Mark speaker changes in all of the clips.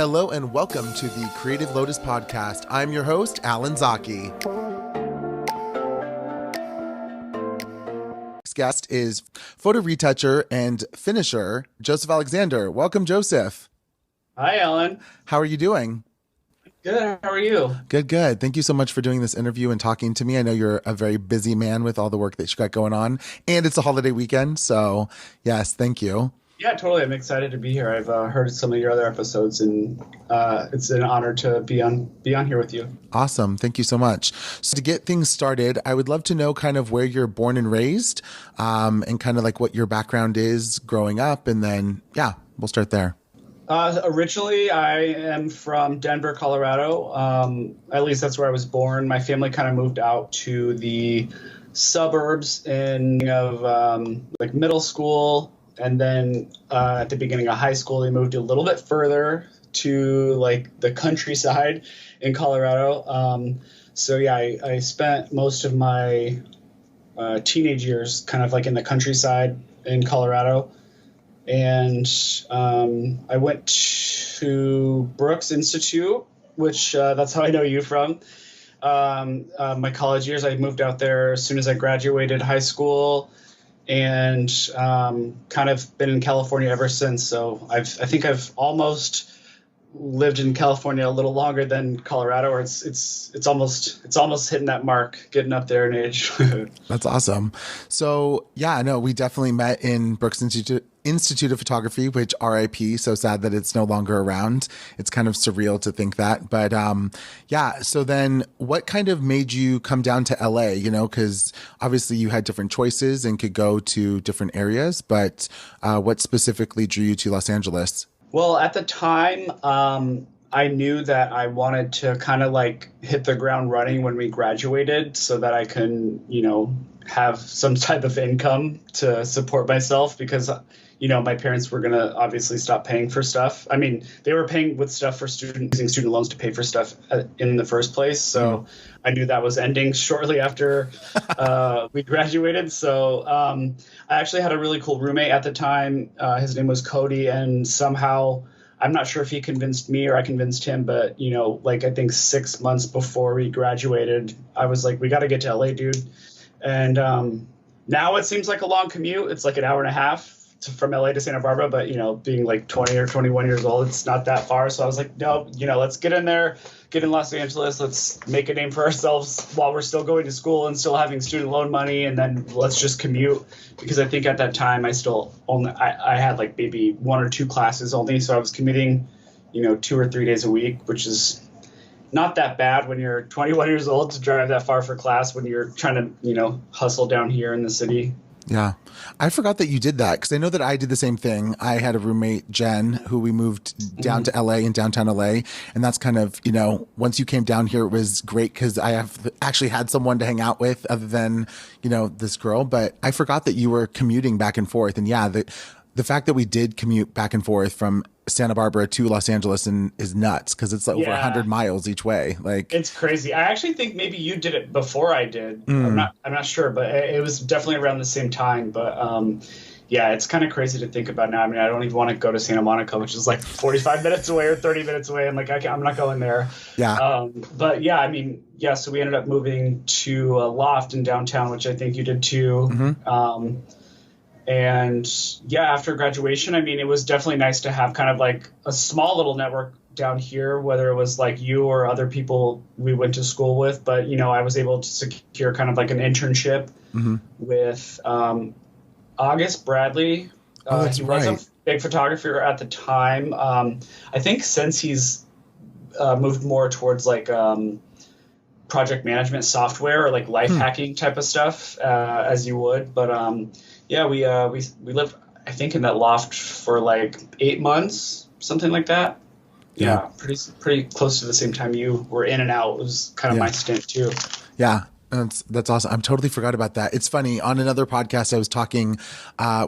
Speaker 1: Hello and welcome to the Creative Lotus podcast. I'm your host, Alan Zaki. Next guest is photo retoucher and finisher, Joseph Alexander. Welcome, Joseph.
Speaker 2: Hi, Alan.
Speaker 1: How are you doing?
Speaker 2: Good. How are you?
Speaker 1: Good. Thank you so much for doing this interview and talking to me. I know you're a very busy man with all the work that you got going on, and it's a holiday weekend. So yes, thank you.
Speaker 2: Yeah, totally. I'm excited to be here. I've heard some of your other episodes, and it's an honor to be on here with you.
Speaker 1: Awesome. Thank you so much. So to get things started, I would love to know kind of where you're born and raised, and kind of like what your background is growing up. And then, yeah, we'll start there.
Speaker 2: Originally, I am from Denver, Colorado. At least that's where I was born. My family kind of moved out to the suburbs like middle school. And then at the beginning of high school, they moved a little bit further to like the countryside in Colorado. So yeah, I spent most of my teenage years kind of like in the countryside in Colorado. And I went to Brooks Institute, which that's how I know you from. My college years, I moved out there as soon as I graduated high school. And kind of been in California ever since. So I think I've almost lived in California a little longer than Colorado, or it's almost hitting that mark, getting up there in age.
Speaker 1: That's awesome. So yeah, no, we definitely met in Brooks Institute of Photography, which RIP, so sad that it's no longer around. It's kind of surreal to think that. But yeah, so then what kind of made you come down to LA? You know, because obviously you had different choices and could go to different areas, but what specifically drew you to Los Angeles?
Speaker 2: Well, at the time, I knew that I wanted to kind of like hit the ground running when we graduated so that I can, have some type of income to support myself because, my parents were going to obviously stop paying for stuff. I mean, they were paying with stuff for using student loans to pay for stuff in the first place. So I knew that was ending shortly after we graduated. So I actually had a really cool roommate at the time. His name was Cody, and somehow I'm not sure if he convinced me or I convinced him, but I think 6 months before we graduated, I was like, we got to get to LA, dude. And now it seems like a long commute. It's like an hour and a half from LA to Santa Barbara, but being like 20 or 21 years old, it's not that far. So I was like, no, let's get in there, get in Los Angeles. Let's make a name for ourselves while we're still going to school and still having student loan money. And then let's just commute, because I think at that time I had like maybe 1 or 2 classes only. So I was commuting, 2 or 3 days a week, which is not that bad when you're 21 years old to drive that far for class when you're trying to, hustle down here in the city.
Speaker 1: Yeah. I forgot that you did that because I know that I did the same thing. I had a roommate, Jen, who we moved down to LA in downtown LA. And that's kind of, once you came down here, it was great because I have actually had someone to hang out with other than, this girl. But I forgot that you were commuting back and forth. And yeah, the fact that we did commute back and forth from Santa Barbara to Los Angeles is nuts because it's like over 100 miles each way. Like, it's
Speaker 2: crazy. I actually think maybe you did it before I did. I'm not sure, but it was definitely around the same time. But yeah, it's kind of crazy to think about now. I mean, I don't even want to go to Santa Monica, which is like 45 minutes away or 30 minutes away. I'm like, I'm not going there.
Speaker 1: Yeah.
Speaker 2: But yeah, I mean, yeah. So we ended up moving to a loft in downtown, which I think you did too. Mm-hmm. And yeah, after graduation, I mean, it was definitely nice to have kind of like a small little network down here, whether it was like you or other people we went to school with. But, I was able to secure kind of like an internship with August Bradley. He was a big photographer at the time. I think since he's moved more towards like project management software or like life hacking type of stuff, as you would. But yeah, we lived, I think, in that loft for like 8 months, something like that. Yeah, pretty close to the same time you were in and out. It was kind of my stint too.
Speaker 1: Yeah. That's awesome. I'm totally forgot about that. It's funny. On another podcast, I was talking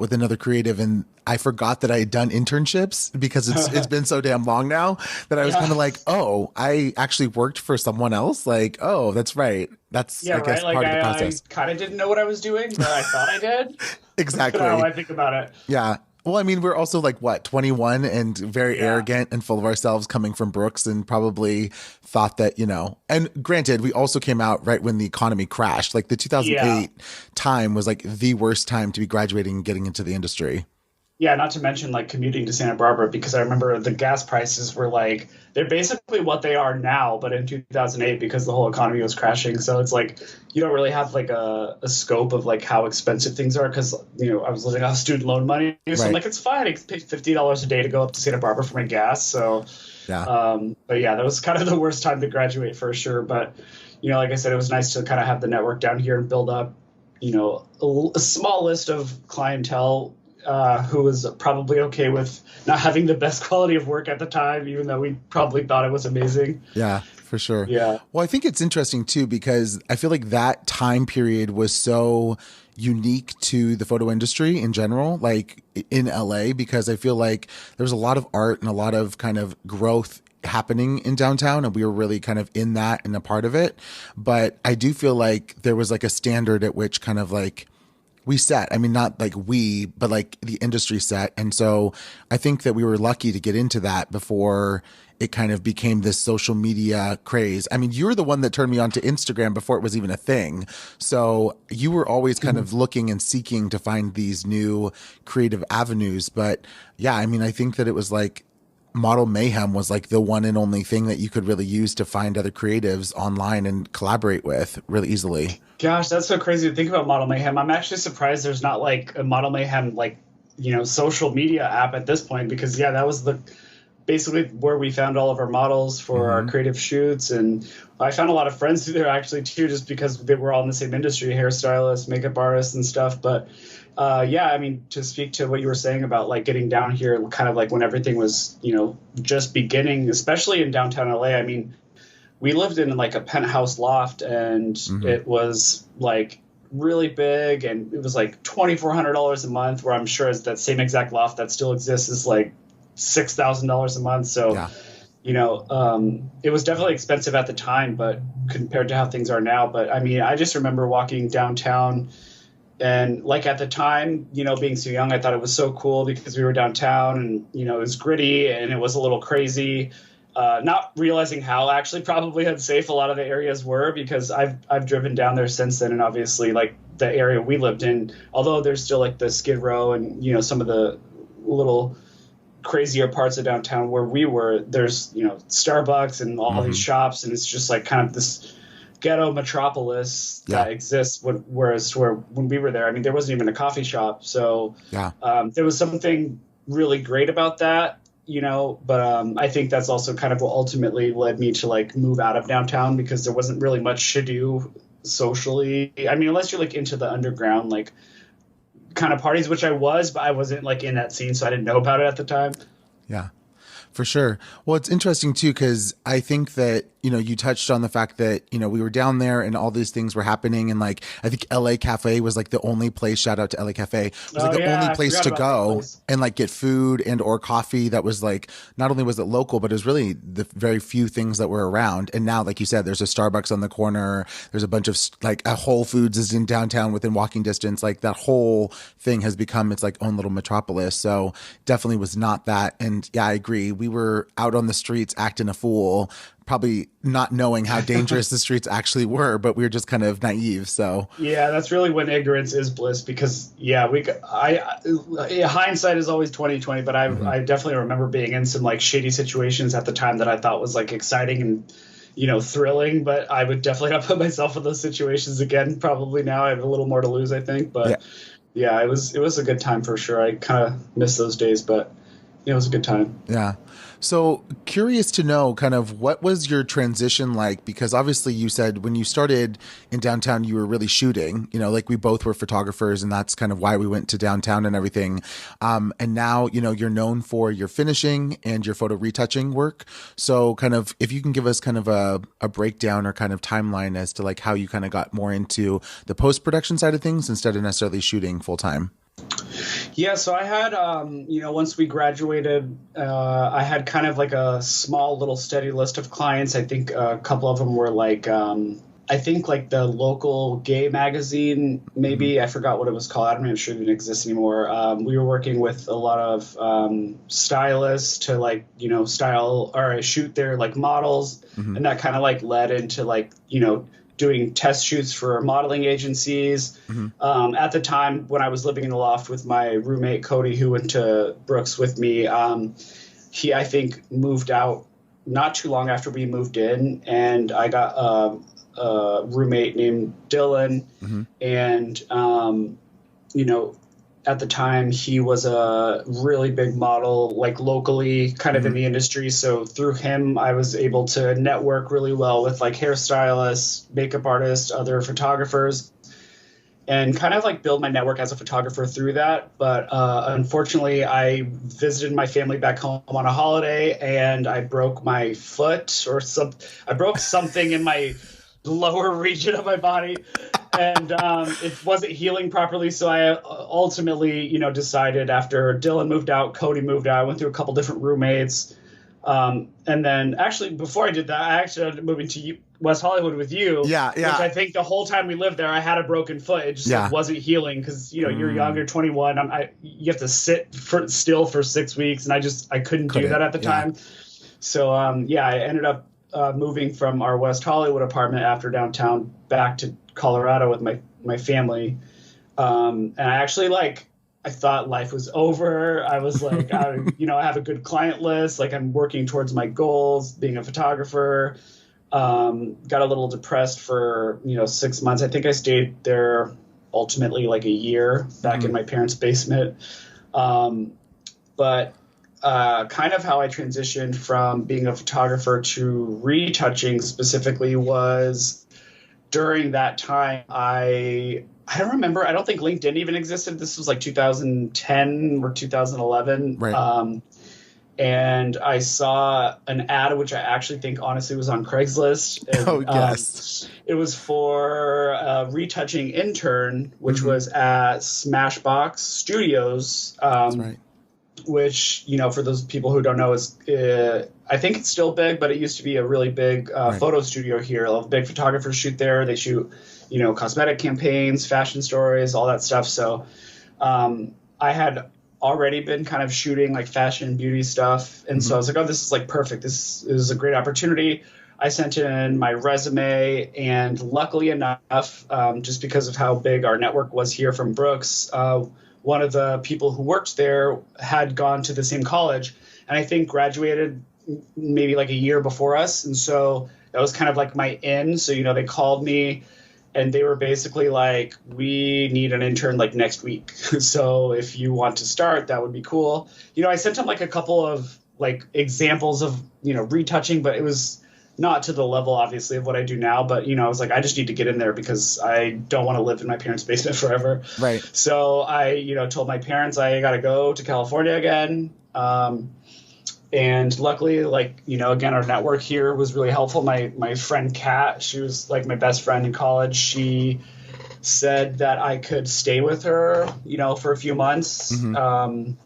Speaker 1: with another creative, and I forgot that I had done internships because it's been so damn long now that I was kind of like, oh, I actually worked for someone else. Like, oh, that's right. That's I guess part of the process.
Speaker 2: I kind of didn't know what I was doing, but I thought I did.
Speaker 1: Exactly.
Speaker 2: That's how I think about it.
Speaker 1: Yeah. Well, I mean, we're also like what, 21 and very
Speaker 2: Yeah.
Speaker 1: arrogant and full of ourselves coming from Brooks and probably thought that, and granted, we also came out right when the economy crashed. Like the
Speaker 2: Yeah.
Speaker 1: 2008 time was like the worst time to be graduating and getting into the industry.
Speaker 2: Yeah, not to mention like commuting to Santa Barbara because I remember the gas prices were like they're basically what they are now, but in 2008 because the whole economy was crashing. So it's like you don't really have like a scope of like how expensive things are because I was living off student loan money, so I'm
Speaker 1: Right.
Speaker 2: like it's fine. I pay $50 a day to go up to Santa Barbara for my gas. So,
Speaker 1: Yeah.
Speaker 2: but yeah, that was kind of the worst time to graduate for sure. But like I said, it was nice to kind of have the network down here and build up a small list of clientele who was probably okay with not having the best quality of work at the time, even though we probably thought it was amazing.
Speaker 1: Yeah, for sure.
Speaker 2: Yeah.
Speaker 1: Well, I think it's interesting too because I feel like that time period was so unique to the photo industry in general, like in LA, because I feel like there was a lot of art and a lot of kind of growth happening in downtown and we were really kind of in that and a part of it. But I do feel like there was like a standard at which kind of like we set. I mean, not like we, but like the industry set. And so I think that we were lucky to get into that before it kind of became this social media craze. I mean, you were the one that turned me on to Instagram before it was even a thing. So you were always kind of looking and seeking to find these new creative avenues. But yeah, I mean, I think that it was like Model Mayhem was like the one and only thing that you could really use to find other creatives online and collaborate with really easily.
Speaker 2: Gosh, that's so crazy to think about Model Mayhem. I'm actually surprised there's not like a Model Mayhem like social media app at this point because yeah, that was the basically where we found all of our models for our creative shoots. And I found a lot of friends through there actually too, just because they were all in the same industry, hairstylists, makeup artists and stuff. But yeah, I mean, to speak to what you were saying about like getting down here, kind of like when everything was, just beginning, especially in downtown LA. I mean, we lived in like a penthouse loft and it was like really big and it was like $2,400 a month, where I'm sure is that same exact loft that still exists is like $6,000 a month. So,
Speaker 1: Yeah.
Speaker 2: it was definitely expensive at the time, but compared to how things are now. But I mean, I just remember walking downtown and like at the time, being so young, I thought it was so cool because we were downtown and, it was gritty and it was a little crazy. Not realizing how actually probably unsafe a lot of the areas were because I've driven down there since then. And obviously like the area we lived in, although there's still like the Skid Row and, some of the little crazier parts of downtown where we were, there's Starbucks and all these shops, and it's just like kind of this ghetto metropolis that exists. Whereas when we were there, I mean, there wasn't even a coffee shop, so
Speaker 1: Yeah.
Speaker 2: there was something really great about that, But I think that's also kind of what ultimately led me to like move out of downtown because there wasn't really much to do socially. I mean, unless you're like into the underground, like kind of parties, which I was, but I wasn't like in that scene, so I didn't know about it at the time.
Speaker 1: Yeah, for sure. Well, it's interesting too, because I think that, you touched on the fact that, we were down there and all these things were happening. And like, I think LA Cafe was like the only place, shout out to LA Cafe, was like the only
Speaker 2: I
Speaker 1: place
Speaker 2: forgot
Speaker 1: to
Speaker 2: about that
Speaker 1: go
Speaker 2: place.
Speaker 1: and like get food and or coffee that was like, not only was it local, but it was really the very few things that were around. And now, like you said, there's a Starbucks on the corner. There's a bunch of like a Whole Foods is in downtown within walking distance. Like that whole thing has become its like own little metropolis. So definitely was not that. And yeah, I agree. We were out on the streets acting a fool, probably not knowing how dangerous the streets actually were, but we were just kind of naive. So
Speaker 2: Yeah, that's really when ignorance is bliss because yeah, hindsight is always 2020, but I definitely remember being in some like shady situations at the time that I thought was like exciting and thrilling, but I would definitely not put myself in those situations again. Probably now I have a little more to lose, I think, but yeah, it was a good time for sure. I kind of miss those days, but it was a good time.
Speaker 1: yeah. So curious to know kind of what was your transition like? Because obviously you said when you started in downtown, you were really shooting, like we both were photographers and that's kind of why we went to downtown and everything. And now, you're known for your finishing and your photo retouching work. So kind of, if you can give us kind of a breakdown or kind of timeline as to like how you kind of got more into the post-production side of things instead of necessarily shooting full time.
Speaker 2: Yeah, so I had, once we graduated, I had kind of like a small little steady list of clients. I think a couple of them were like I think like the local gay magazine, maybe I forgot what it was called. I don't even sure it even exists anymore. We were working with a lot of stylists to like, you know, style or shoot their like models. And that kind of like led into like, you know, doing test shoots for modeling agencies. At the time when I was living in the loft with my roommate, Cody, who went to Brooks with me, he, I think, moved out not too long after we moved in, and I got a roommate named Dylan, and you know, at the time he was a really big model, like locally, kind of in the industry. So through him, I was able to network really well with like hairstylists, makeup artists, other photographers, and kind of like build my network as a photographer through that. But unfortunately, I visited my family back home on a holiday, and I broke my foot I broke something in my lower region of my body, and it wasn't healing properly. So I ultimately, you know, decided after Dylan moved out, Cody moved out, I went through a couple different roommates. And then actually before I did that, I actually ended up moving to West Hollywood with you.
Speaker 1: Yeah.
Speaker 2: Which I think the whole time we lived there, I had a broken foot. It just like, wasn't healing because, you know, you're young, you're 21. You have to sit still for 6 weeks. And I couldn't do that at the time. So, I ended up moving from our West Hollywood apartment after downtown back to Colorado with my family. And I actually I thought life was over. I was like, I have a good client list. Like I'm working towards my goals, being a photographer. Got a little depressed for, 6 months. I think I stayed there ultimately like a year back in my parents' basement. But kind of how I transitioned from being a photographer to retouching specifically was during that time. I don't remember. I don't think LinkedIn even existed. This was like 2010 or 2011.
Speaker 1: Right.
Speaker 2: And I saw an ad, which I actually think honestly was on Craigslist. And,
Speaker 1: yes.
Speaker 2: It was for a retouching intern, which was at Smashbox Studios.
Speaker 1: That's right.
Speaker 2: Which, for those people who don't know, is I think it's still big, but it used to be a really big photo studio here. A lot of big photographers shoot there. They shoot, cosmetic campaigns, fashion stories, all that stuff. So I had already been kind of shooting like fashion and beauty stuff. And so I was like, oh, this is like perfect. This is a great opportunity. I sent in my resume, and luckily enough, just because of how big our network was here from Brooks, one of the people who worked there had gone to the same college, and I think graduated maybe like a year before us. And so that was kind of like my in. So, they called me and they were basically like, we need an intern like next week. So if you want to start, that would be cool. I sent them like a couple of like examples of, retouching, but it was not to the level, obviously, of what I do now. But, I was like, I just need to get in there because I don't want to live in my parents' basement forever.
Speaker 1: Right.
Speaker 2: So I, told my parents I got to go to California again. And luckily, again, our network here was really helpful. My friend Kat, she was like my best friend in college. She said that I could stay with her, for a few months,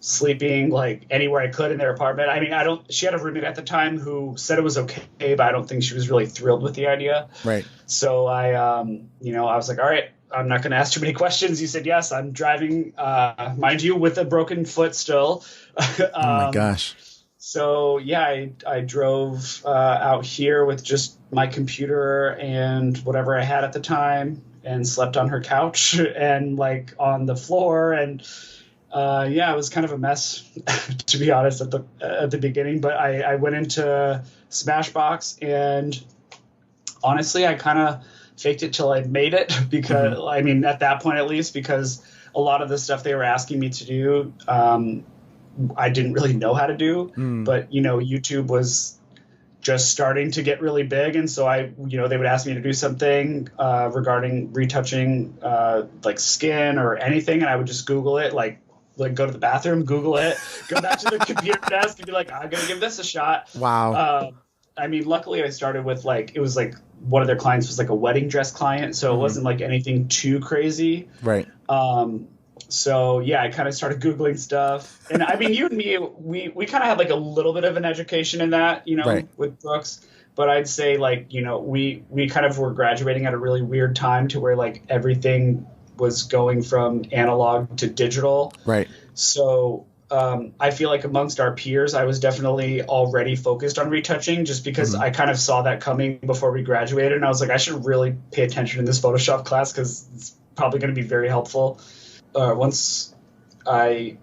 Speaker 2: sleeping like anywhere I could in their apartment. I mean, she had a roommate at the time who said it was okay, but I don't think she was really thrilled with the idea.
Speaker 1: Right.
Speaker 2: So I, I was like, all right, I'm not going to ask too many questions. You said yes. I'm driving, mind you, with a broken foot still.
Speaker 1: Oh my gosh.
Speaker 2: So yeah, I drove out here with just my computer and whatever I had at the time, and slept on her couch and like on the floor. And it was kind of a mess, to be honest, at the beginning. But I went into Smashbox, and honestly, I kind of faked it till I made it, because I mean, at that point at least, because a lot of the stuff they were asking me to do, I didn't really know how to do. But YouTube was just starting to get really big, and so they would ask me to do something regarding retouching like skin or anything, and I would just Google it, like go to the bathroom, Google it, go back to the computer desk and be like, I'm gonna give this a shot.
Speaker 1: Wow.
Speaker 2: I mean, luckily I started with it was like one of their clients was like a wedding dress client, so it wasn't like anything too crazy.
Speaker 1: Right.
Speaker 2: So yeah, I kind of started Googling stuff, and I mean, you and me, we kind of had like a little bit of an education in that,
Speaker 1: right.
Speaker 2: with Brooks, but I'd say like, we kind of were graduating at a really weird time to where like everything was going from analog to digital.
Speaker 1: Right.
Speaker 2: So I feel like amongst our peers, I was definitely already focused on retouching just because I kind of saw that coming before we graduated. And I was like, I should really pay attention in this Photoshop class because it's probably going to be very helpful. Once I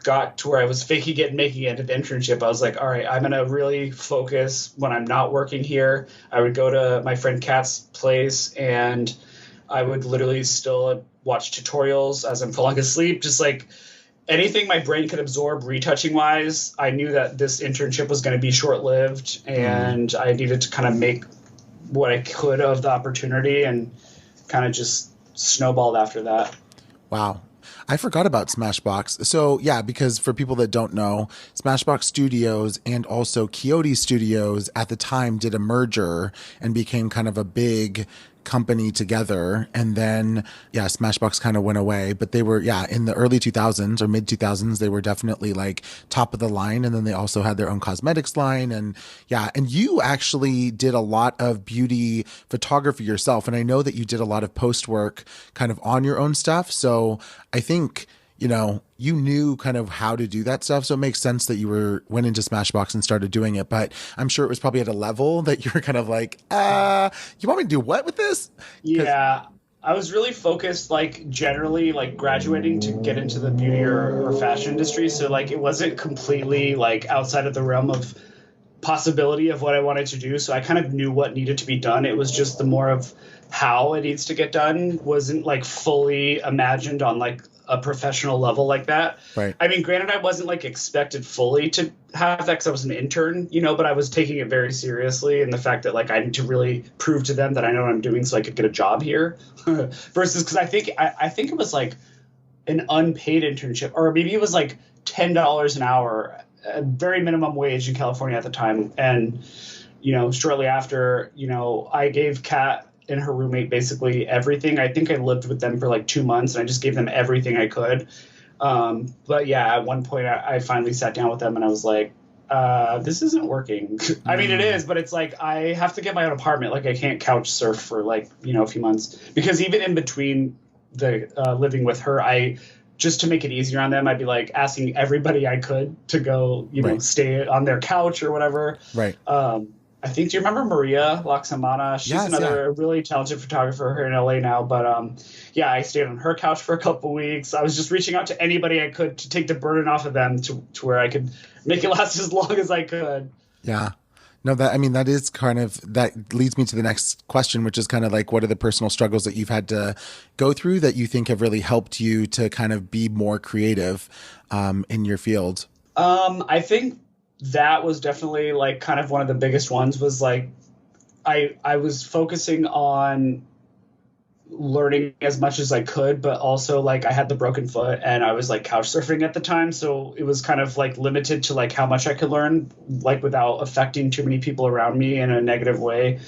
Speaker 2: got to where I was faking it and making it into the internship, I was like, all right, I'm going to really focus when I'm not working here. I would go to my friend Kat's place and I would literally still watch tutorials as I'm falling asleep, just like anything my brain could absorb retouching wise. I knew that this internship was going to be short lived and I needed to kind of make what I could of the opportunity and kind of just snowballed after that.
Speaker 1: Wow. I forgot about Smashbox. So yeah, because for people that don't know, Smashbox Studios and also Quixote Studios at the time did a merger and became kind of a big company together. And then, yeah, Smashbox kind of went away, but they were, yeah, in the early 2000s or mid 2000s, they were definitely like top of the line. And then they also had their own cosmetics line. And yeah, and you actually did a lot of beauty photography yourself. And I know that you did a lot of post work kind of on your own stuff. So I think, you knew kind of how to do that stuff. So it makes sense that you went into Smashbox and started doing it, but I'm sure it was probably at a level that you're kind of like, you want me to do what with this?
Speaker 2: Yeah. I was really focused, like generally like graduating to get into the beauty or fashion industry. So like, it wasn't completely like outside of the realm of possibility of what I wanted to do. So I kind of knew what needed to be done. It was just the more of how it needs to get done wasn't like fully imagined on like a professional level like that.
Speaker 1: Right.
Speaker 2: I mean, granted, I wasn't like expected fully to have that because I was an intern, but I was taking it very seriously. And the fact that like I need to really prove to them that I know what I'm doing so I could get a job here versus because I think it was like an unpaid internship, or maybe it was like $10 an hour, a very minimum wage in California at the time. And, shortly after, I gave Kat and her roommate basically everything. I think I lived with them for like 2 months and I just gave them everything I could. But yeah, at one point I finally sat down with them and I was like, this isn't working. I mean, it is, but it's like, I have to get my own apartment. Like I can't couch surf for like, a few months because even in between the living with her, just to make it easier on them, I'd be like asking everybody I could to go,
Speaker 1: Right.
Speaker 2: stay on their couch or whatever.
Speaker 1: Right.
Speaker 2: I think, do you remember Maria Laksamana? She's another really talented photographer here in LA now. But yeah, I stayed on her couch for a couple weeks. I was just reaching out to anybody I could to take the burden off of them to where I could make it last as long as I could.
Speaker 1: Yeah. No, that is kind of, that leads me to the next question, which is kind of like, what are the personal struggles that you've had to go through that you think have really helped you to kind of be more creative in your field?
Speaker 2: I think that was definitely like kind of one of the biggest ones was like, I was focusing on learning as much as I could, but also like I had the broken foot and I was like couch surfing at the time. So it was kind of like limited to like how much I could learn, like without affecting too many people around me in a negative way.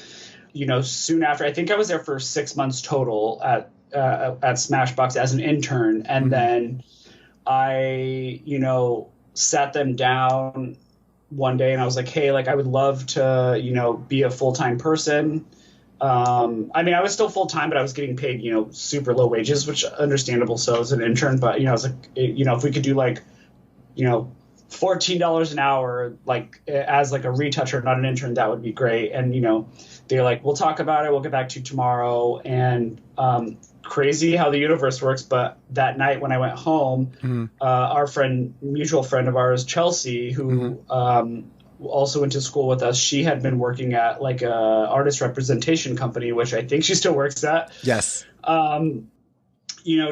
Speaker 2: Soon after, I think I was there for 6 months total at Smashbox as an intern. And then I, sat them down one day and I was like, hey, like I would love to, be a full-time person. I mean, I was still full-time, but I was getting paid, super low wages, which understandable. So as an intern, but, I was like, if we could do like, $14 an hour, like as like a retoucher, not an intern, that would be great. And, they're like, we'll talk about it. We'll get back to you tomorrow. And, crazy how the universe works. But that night when I went home, our mutual friend of ours, Chelsea, who, also went to school with us. She had been working at like a artist representation company, which I think she still works at.
Speaker 1: Yes.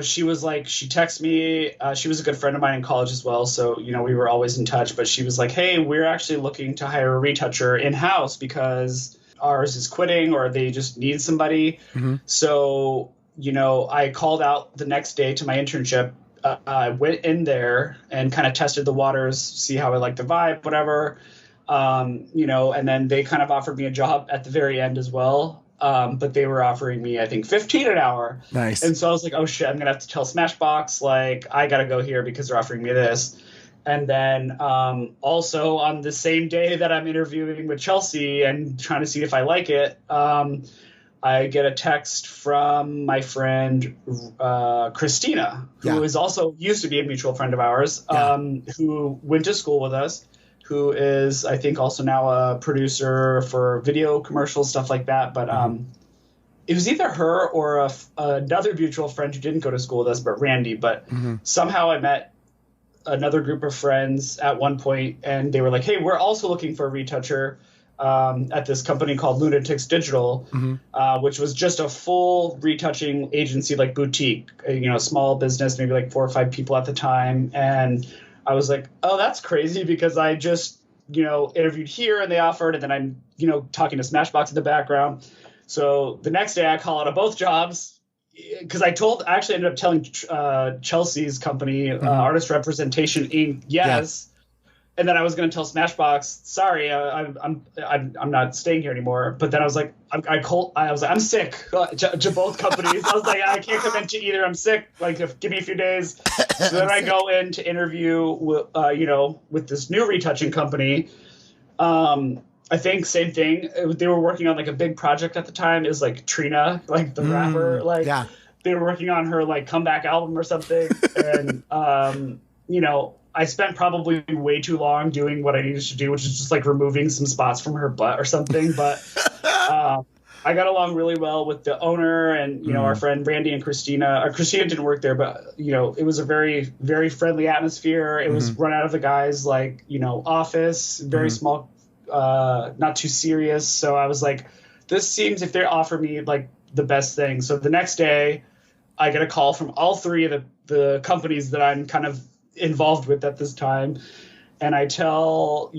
Speaker 2: She was like, she texted me. She was a good friend of mine in college as well. So, we were always in touch, but she was like, hey, we're actually looking to hire a retoucher in-house because ours is quitting or they just need somebody. So, I called out the next day to my internship. I went in there and kind of tested the waters, see how I liked the vibe, whatever. And then they kind of offered me a job at the very end as well. But they were offering me, I think, $15 an hour.
Speaker 1: Nice.
Speaker 2: And so I was like, oh shit, I'm going to have to tell Smashbox, like, I got to go here because they're offering me this. And then also on the same day that I'm interviewing with Chelsea and trying to see if I like it, I get a text from my friend Christina, who is also used to be a mutual friend of ours, who went to school with us, who is, I think, also now a producer for video commercials, stuff like that. But it was either her or another mutual friend who didn't go to school with us, but Randy. But somehow I met another group of friends at one point, and they were like, hey, we're also looking for a retoucher at this company called Lotus Digital, which was just a full retouching agency, like boutique, small business, maybe like 4 or 5 people at the time. And I was like, oh, that's crazy, because I just, interviewed here and they offered, and then I'm, talking to Smashbox in the background. So the next day I call out of both jobs, because I actually ended up telling Chelsea's company, Artist Representation Inc. Yes. And then I was going to tell Smashbox, sorry, I'm not staying here anymore. But then I was like, I'm sick to both companies. I was like, I can't commit to either. I'm sick. Like, give me a few days. So then I go in to interview with this new retouching company. I think same thing. They were working on like a big project at the time. It was like Trina, like the rapper. They were working on her like comeback album or something. And I spent probably way too long doing what I needed to do, which is just like removing some spots from her butt or something. But I got along really well with the owner and our friend Randy and Christina. Christina didn't work there, but it was a very, very friendly atmosphere. It was run out of the guy's like office, very small. Not too serious. So I was like, this seems, if they offer me like the best thing. So the next day I get a call from all 3 of the companies that I'm kind of involved with at this time. And I tell,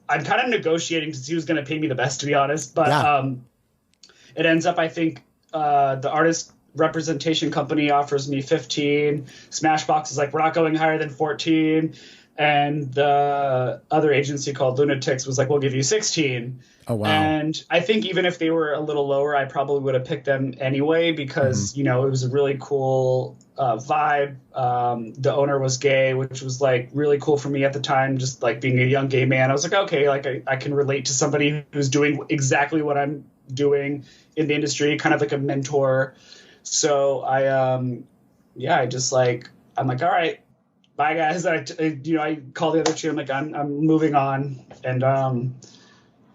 Speaker 2: I'm kind of negotiating to see who's going to pay me the best, to be honest. But it ends up, I think, the artist representation company offers me 15. Smashbox is like, we're not going higher than 14. And the other agency called Lunatics was like, we'll give you 16. Oh, wow. And I think even if they were a little lower, I probably would have picked them anyway, because, it was a really cool vibe. The owner was gay, which was like really cool for me at the time, just like being a young gay man. I was like, okay, like I can relate to somebody who's doing exactly what I'm doing in the industry, kind of like a mentor. So I'm like, all right. Bye, guys. I call the other 2. I'm like, I'm moving on. And,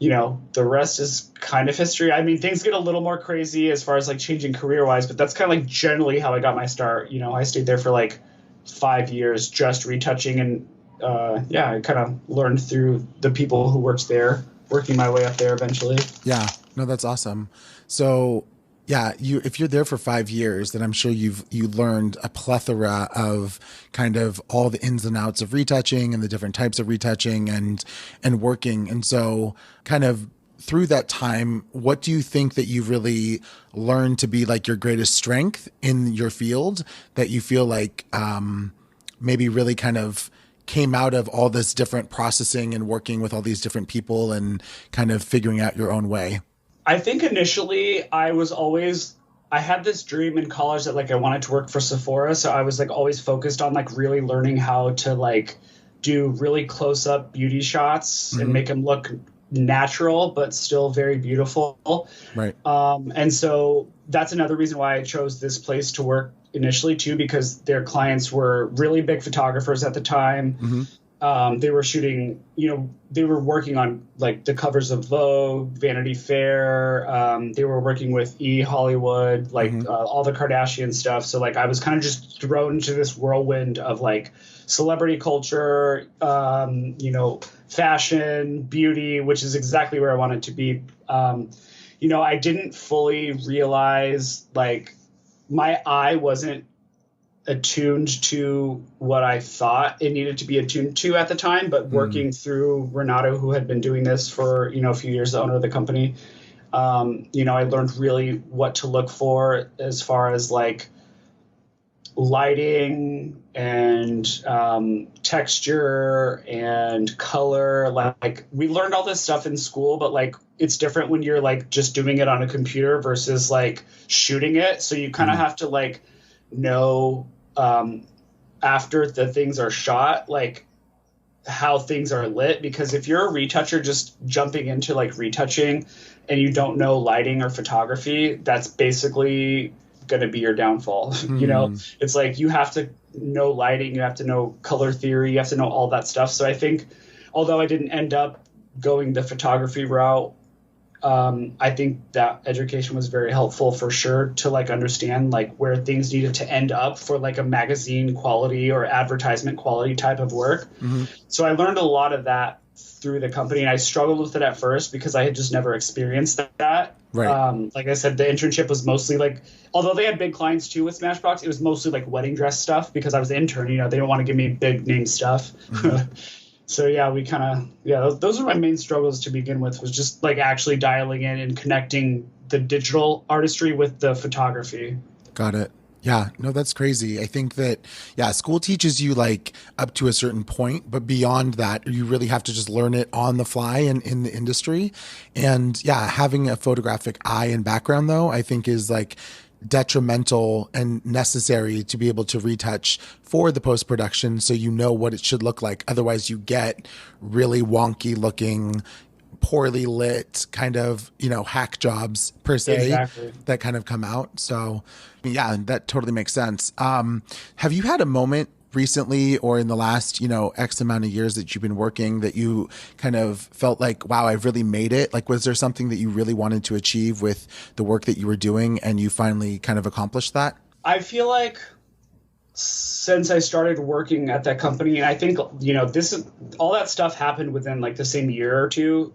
Speaker 2: the rest is kind of history. I mean, things get a little more crazy as far as like changing career wise, but that's kind of like generally how I got my start. I stayed there for like 5 years, just retouching. And, I kind of learned through the people who worked there, working my way up there eventually.
Speaker 1: Yeah, no, that's awesome. So if you're there for 5 years, then I'm sure you learned a plethora of kind of all the ins and outs of retouching and the different types of retouching and working. And so kind of through that time, what do you think that you really learned to be like your greatest strength in your field that you feel like maybe really kind of came out of all this different processing and working with all these different people and kind of figuring out your own way?
Speaker 2: I think initially I had this dream in college that like I wanted to work for Sephora. So I was like always focused on like really learning how to like do really close up beauty shots and make them look natural, but still very beautiful. Right. And so that's another reason why I chose this place to work initially too, because their clients were really big photographers at the time. They were shooting, they were working on like the covers of Vogue, Vanity Fair. They were working with Hollywood, like all the Kardashian stuff. So like I was kind of just thrown into this whirlwind of like celebrity culture, fashion, beauty, which is exactly where I wanted to be. I didn't fully realize like my eye wasn't attuned to what I thought it needed to be attuned to at the time, but working through Renato, who had been doing this for, a few years, the owner of the company, I learned really what to look for as far as like lighting and texture and color. Like we learned all this stuff in school, but like it's different when you're like just doing it on a computer versus like shooting it. So you kind of have to like know after the things are shot, like how things are lit, because if you're a retoucher just jumping into like retouching and you don't know lighting or photography, that's basically going to be your downfall. You know, it's like you have to know lighting, you have to know color theory, you have to know all that stuff. So I think, although I didn't end up going the photography route, I think that education was very helpful for sure to like understand like where things needed to end up for like a magazine quality or advertisement quality type of work. So I learned a lot of that through the company, and I struggled with it at first because I had just never experienced that.
Speaker 1: Right.
Speaker 2: Like I said, the internship was mostly like, although they had big clients too with Smashbox, it was mostly like wedding dress stuff because I was an intern, you know, they didn't want to give me big name stuff. So yeah, we kind of, those are my main struggles to begin with, was just like actually dialing in and connecting the digital artistry with the photography.
Speaker 1: Got it. Yeah, no, that's crazy. I think that, school teaches you like up to a certain point, but beyond that, you really have to just learn it on the fly and in the industry. And having a photographic eye and background though, I think is like detrimental and necessary to be able to retouch for the post-production, so you know what it should look like. Otherwise you get really wonky looking, poorly lit kind of, hack jobs per se that kind of come out. So yeah, that totally makes sense. Have you had a moment recently or in the last, X amount of years that you've been working that you kind of felt like, wow, I've really made it? Like, was there something that you really wanted to achieve with the work that you were doing and you finally kind of accomplished that?
Speaker 2: I feel like since I started working at that company, and I think, all that stuff happened within like the same year or two.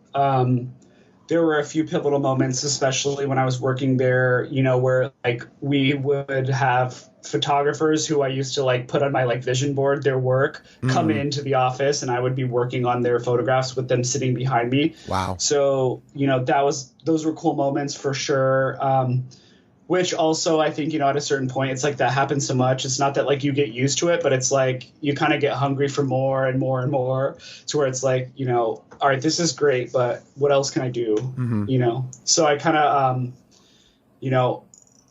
Speaker 2: There were a few pivotal moments, especially when I was working there, where like we would have photographers who I used to like put on my like vision board their work come into the office, and I would be working on their photographs with them sitting behind me.
Speaker 1: Wow.
Speaker 2: So, those were cool moments for sure. Which also, I think, at a certain point, it's like that happens so much. It's not that like you get used to it, but it's like you kind of get hungry for more and more and more, to where it's like, all right, this is great, but what else can I do? So I kind of,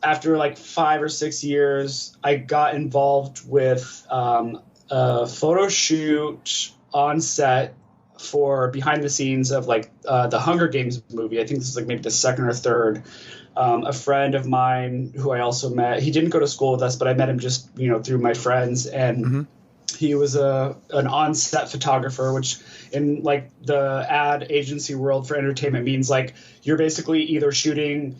Speaker 2: after like 5 or 6 years, I got involved with a photo shoot on set for behind the scenes of like the Hunger Games movie. I think this is like maybe the second or third. A friend of mine who I also met, he didn't go to school with us, but I met him just, through my friends. And he was an on-set photographer, which in like the ad agency world for entertainment means like you're basically either shooting,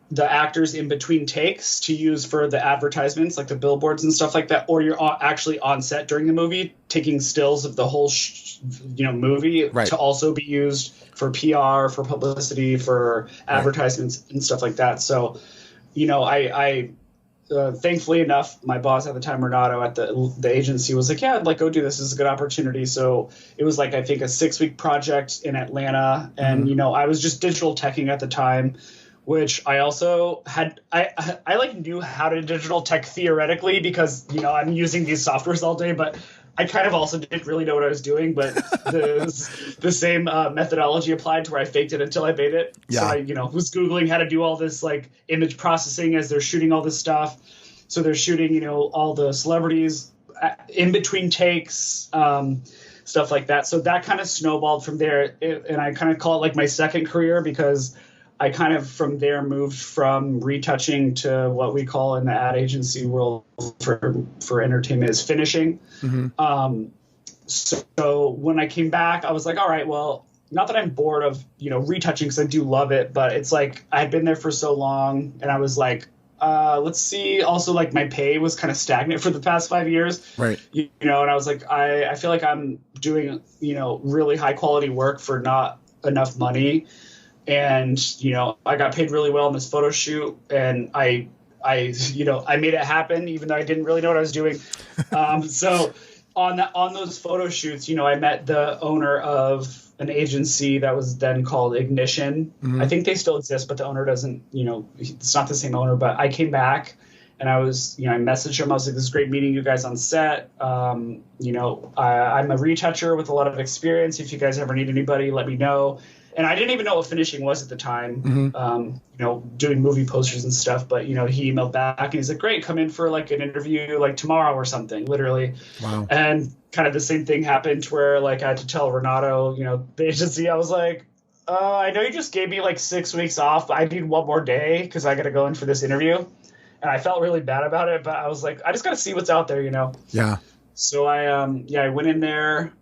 Speaker 2: the actors in between takes to use for the advertisements, like the billboards and stuff like that, or you're actually on set during the movie taking stills of the whole movie to also be used for PR, for publicity, for advertisements and stuff like that. So, I thankfully enough, my boss at the time, Renato, at the agency was like, yeah, like go do this. This is a good opportunity. So it was like, I think a 6-week project in Atlanta. And, I was just digital teching at the time, which I also had, I like knew how to digital tech theoretically because, I'm using these softwares all day, but I kind of also didn't really know what I was doing, but the same methodology applied to where I faked it until I made it.
Speaker 1: Yeah.
Speaker 2: So I, was Googling how to do all this like image processing as they're shooting all this stuff. So they're shooting, all the celebrities in between takes, stuff like that. So that kind of snowballed from there. And I kind of call it like my second career because I kind of from there moved from retouching to what we call in the ad agency world for entertainment is finishing. So when I came back, I was like, all right, well, not that I'm bored of, retouching because I do love it, but it's like I had been there for so long and I was like, let's see. Also, like my pay was kind of stagnant for the past 5 years.
Speaker 1: Right.
Speaker 2: And I was like, I feel like I'm doing, really high quality work for not enough money. And, I got paid really well in this photo shoot and I made it happen, even though I didn't really know what I was doing. So on those photo shoots, I met the owner of an agency that was then called Ignition. I think they still exist, but the owner doesn't, it's not the same owner, but I came back and I was, I messaged him. I was like, this is great meeting you guys on set. I'm a retoucher with a lot of experience. If you guys ever need anybody, let me know. and I didn't even know what finishing was at the time, doing movie posters and stuff. But, he emailed back and he's like, great, come in for like an interview like tomorrow or something, literally.
Speaker 1: Wow.
Speaker 2: And kind of the same thing happened where like I had to tell Renato, the agency, I was like, I know you just gave me like 6 weeks off, but I need one more day because I got to go in for this interview. And I felt really bad about it, but I was like, I just got to see what's out there,
Speaker 1: Yeah.
Speaker 2: So I went in there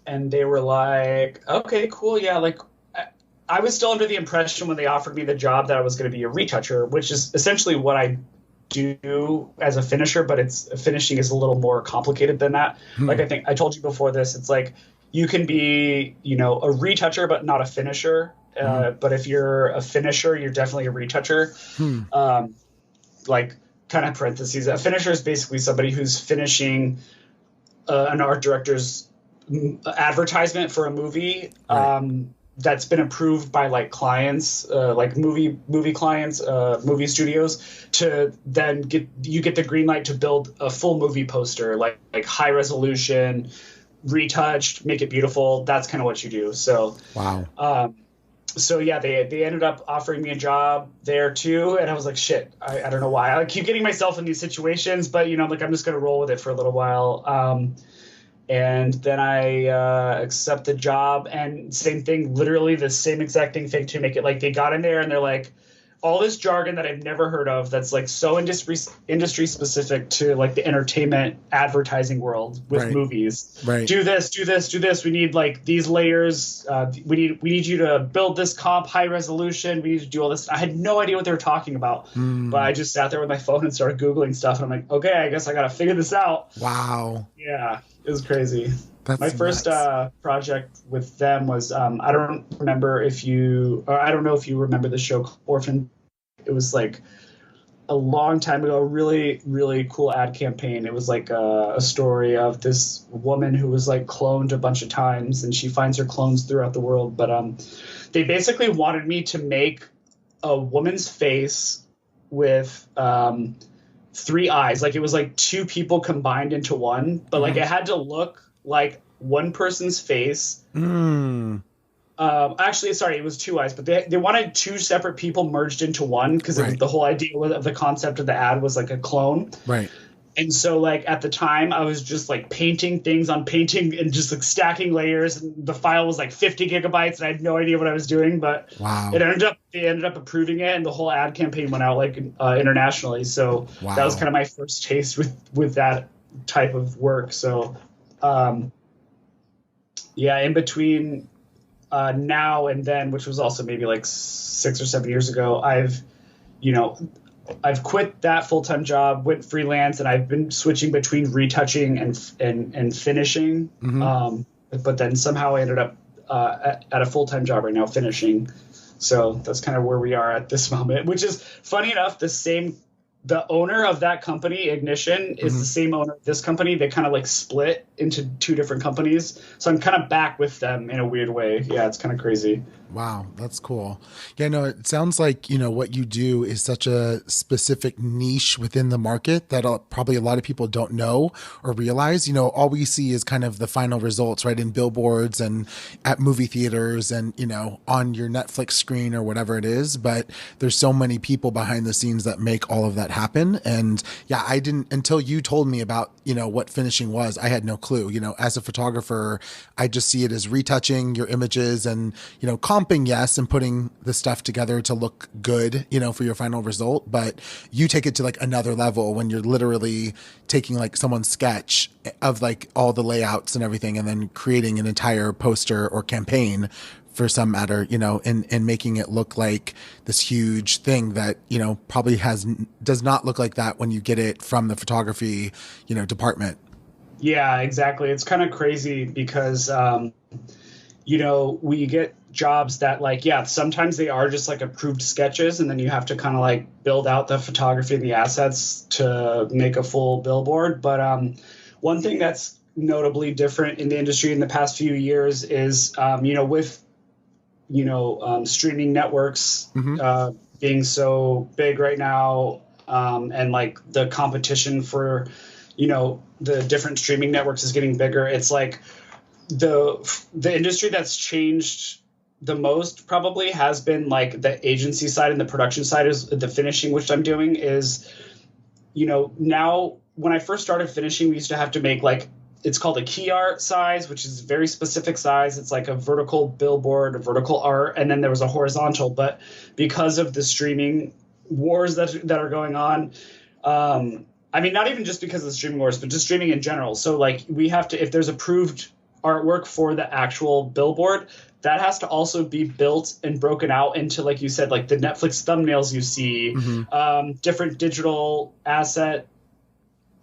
Speaker 2: and they were like, okay, cool. Yeah. Like I was still under the impression when they offered me the job that I was going to be a retoucher, which is essentially what I do as a finisher, but finishing is a little more complicated than that. Like I think I told you before this, it's like you can be, a retoucher, but not a finisher. But if you're a finisher, you're definitely a retoucher. Like kind of parentheses, a finisher is basically somebody who's finishing an art director's advertisement for a movie. Right. That's been approved by like clients, like movie clients, movie studios, to then get the green light to build a full movie poster, like high resolution, retouched, make it beautiful. That's kind of what you do. So
Speaker 1: wow.
Speaker 2: So yeah, they ended up offering me a job there too, and I was like, shit, I don't know why I keep getting myself in these situations, but like I'm just gonna roll with it for a little while. And then I accept the job, and same thing, literally the same exact thing to make it like they got in there and they're like, all this jargon that I've never heard of that's like so industry specific to like the entertainment advertising world with
Speaker 1: right.
Speaker 2: movies.
Speaker 1: Right.
Speaker 2: Do this. We need like these layers. We need you to build this comp high resolution. We need to do all this. I had no idea what they were talking about, but I just sat there with my phone and started Googling stuff. And I'm like, okay, I guess I got to figure this out.
Speaker 1: Wow.
Speaker 2: Yeah, it was crazy.
Speaker 1: That's
Speaker 2: my first project with them was I don't know if you remember the show Orphan. It was like a long time ago, a really, really cool ad campaign. It was like a story of this woman who was like cloned a bunch of times, and she finds her clones throughout the world. But they basically wanted me to make a woman's face with 3 eyes. Like it was like 2 people combined into one, but like it had to look like one person's face. Actually, sorry, it was 2 eyes, but they wanted 2 separate people merged into one because
Speaker 1: right.
Speaker 2: the whole idea of the concept of the ad was like a clone.
Speaker 1: Right.
Speaker 2: And so like at the time I was just like painting things on painting and just like stacking layers. And the file was like 50 gigabytes and I had no idea what I was doing, but
Speaker 1: wow.
Speaker 2: They ended up approving it, and the whole ad campaign went out like internationally. So
Speaker 1: wow.
Speaker 2: That was kind of my first taste with that type of work. So in between now and then, which was also maybe like 6 or 7 years ago, I've quit that full-time job, went freelance, and I've been switching between retouching and finishing. But then somehow I ended up at a full-time job right now, finishing. So that's kind of where we are at this moment, which is funny enough, the owner of that company, Ignition, is the same owner of this company. They kind of like split into 2 different companies. So I'm kind of back with them in a weird way. Yeah, it's kind of crazy.
Speaker 1: Wow, that's cool. Yeah, no, it sounds like, what you do is such a specific niche within the market that probably a lot of people don't know or realize. All we see is kind of the final results, right, in billboards and at movie theaters and, on your Netflix screen or whatever it is. But there's so many people behind the scenes that make all of that happen. And yeah, I didn't, until you told me about, what finishing was, I had no clue. As a photographer, I just see it as retouching your images and, comping, yes, and putting the stuff together to look good, for your final result. But you take it to like another level when you're literally taking like someone's sketch of like all the layouts and everything and then creating an entire poster or campaign for some matter, and making it look like this huge thing that, probably does not look like that when you get it from the photography, department.
Speaker 2: Yeah, exactly. It's kind of crazy because, we get jobs that like, yeah, sometimes they are just like approved sketches, and then you have to kind of like build out the photography and the assets to make a full billboard. But one thing that's notably different in the industry in the past few years is, with streaming networks being so big right now, and like the competition for the different streaming networks is getting bigger. It's like the industry that's changed the most probably has been like the agency side and the production side is the finishing, which I'm doing is, now when I first started finishing, we used to have to make like, it's called a key art size, which is a very specific size. It's like a vertical billboard, a vertical art, and then there was a horizontal. But because of the streaming wars that are going on, not even just because of the streaming wars, but just streaming in general. So like we have to, if there's approved artwork for the actual billboard, that has to also be built and broken out into, like you said, like the Netflix thumbnails you see, different digital asset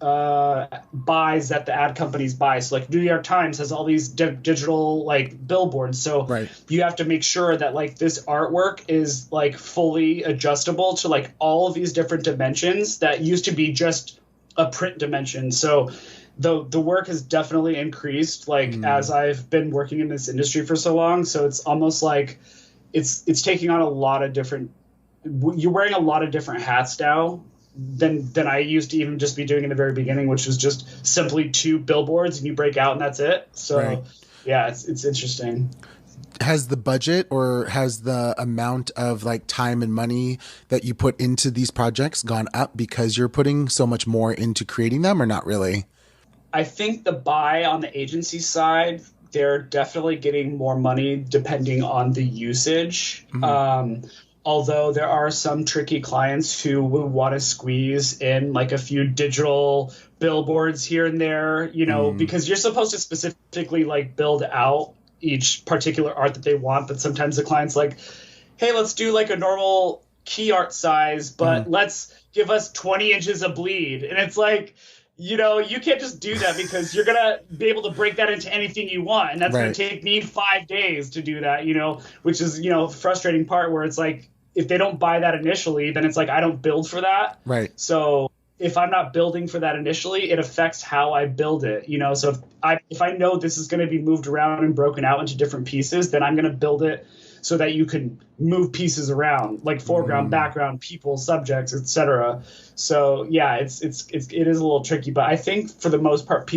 Speaker 2: buys that the ad companies buy. So like New York Times has all these digital like billboards. So you have to make sure that like this artwork is like fully adjustable to like all of these different dimensions that used to be just a print dimension. So the work has definitely increased like as I've been working in this industry for so long. So it's almost like it's taking on a lot of different, you're wearing a lot of different hats now than I used to even just be doing in the very beginning, which was just simply 2 billboards and you break out and that's it. So yeah, it's interesting.
Speaker 1: Has the budget or has the amount of like time and money that you put into these projects gone up because you're putting so much more into creating them, or not really?
Speaker 2: I think the buy on the agency side, they're definitely getting more money depending on the usage. Although there are some tricky clients who would want to squeeze in like a few digital billboards here and there, because you're supposed to specifically like build out each particular art that they want. But sometimes the client's like, hey, let's do like a normal key art size, but let's give us 20 inches of bleed. And it's like, you can't just do that because you're going to be able to break that into anything you want. And that's going to take me 5 days to do that, which is, frustrating part where it's like, if they don't buy that initially, then it's like, I don't build for that.
Speaker 1: Right.
Speaker 2: So if I'm not building for that initially, it affects how I build it, So if I know this is going to be moved around and broken out into different pieces, then I'm going to build it so that you can move pieces around, like foreground, background, people, subjects, etc. So yeah, it is a little tricky, but I think for the most part,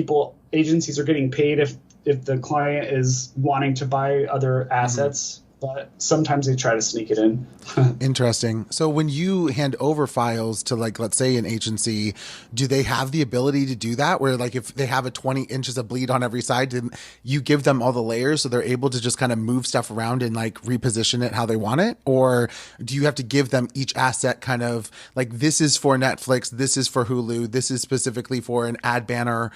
Speaker 2: agencies are getting paid if the client is wanting to buy other assets. But sometimes they try to sneak it in.
Speaker 1: Interesting. So when you hand over files to, like, let's say an agency, do they have the ability to do that? Where like if they have a 20 inches of bleed on every side, then you give them all the layers so they're able to just kind of move stuff around and like reposition it how they want it? Or do you have to give them each asset kind of like, this is for Netflix, this is for Hulu, this is specifically for an ad banner,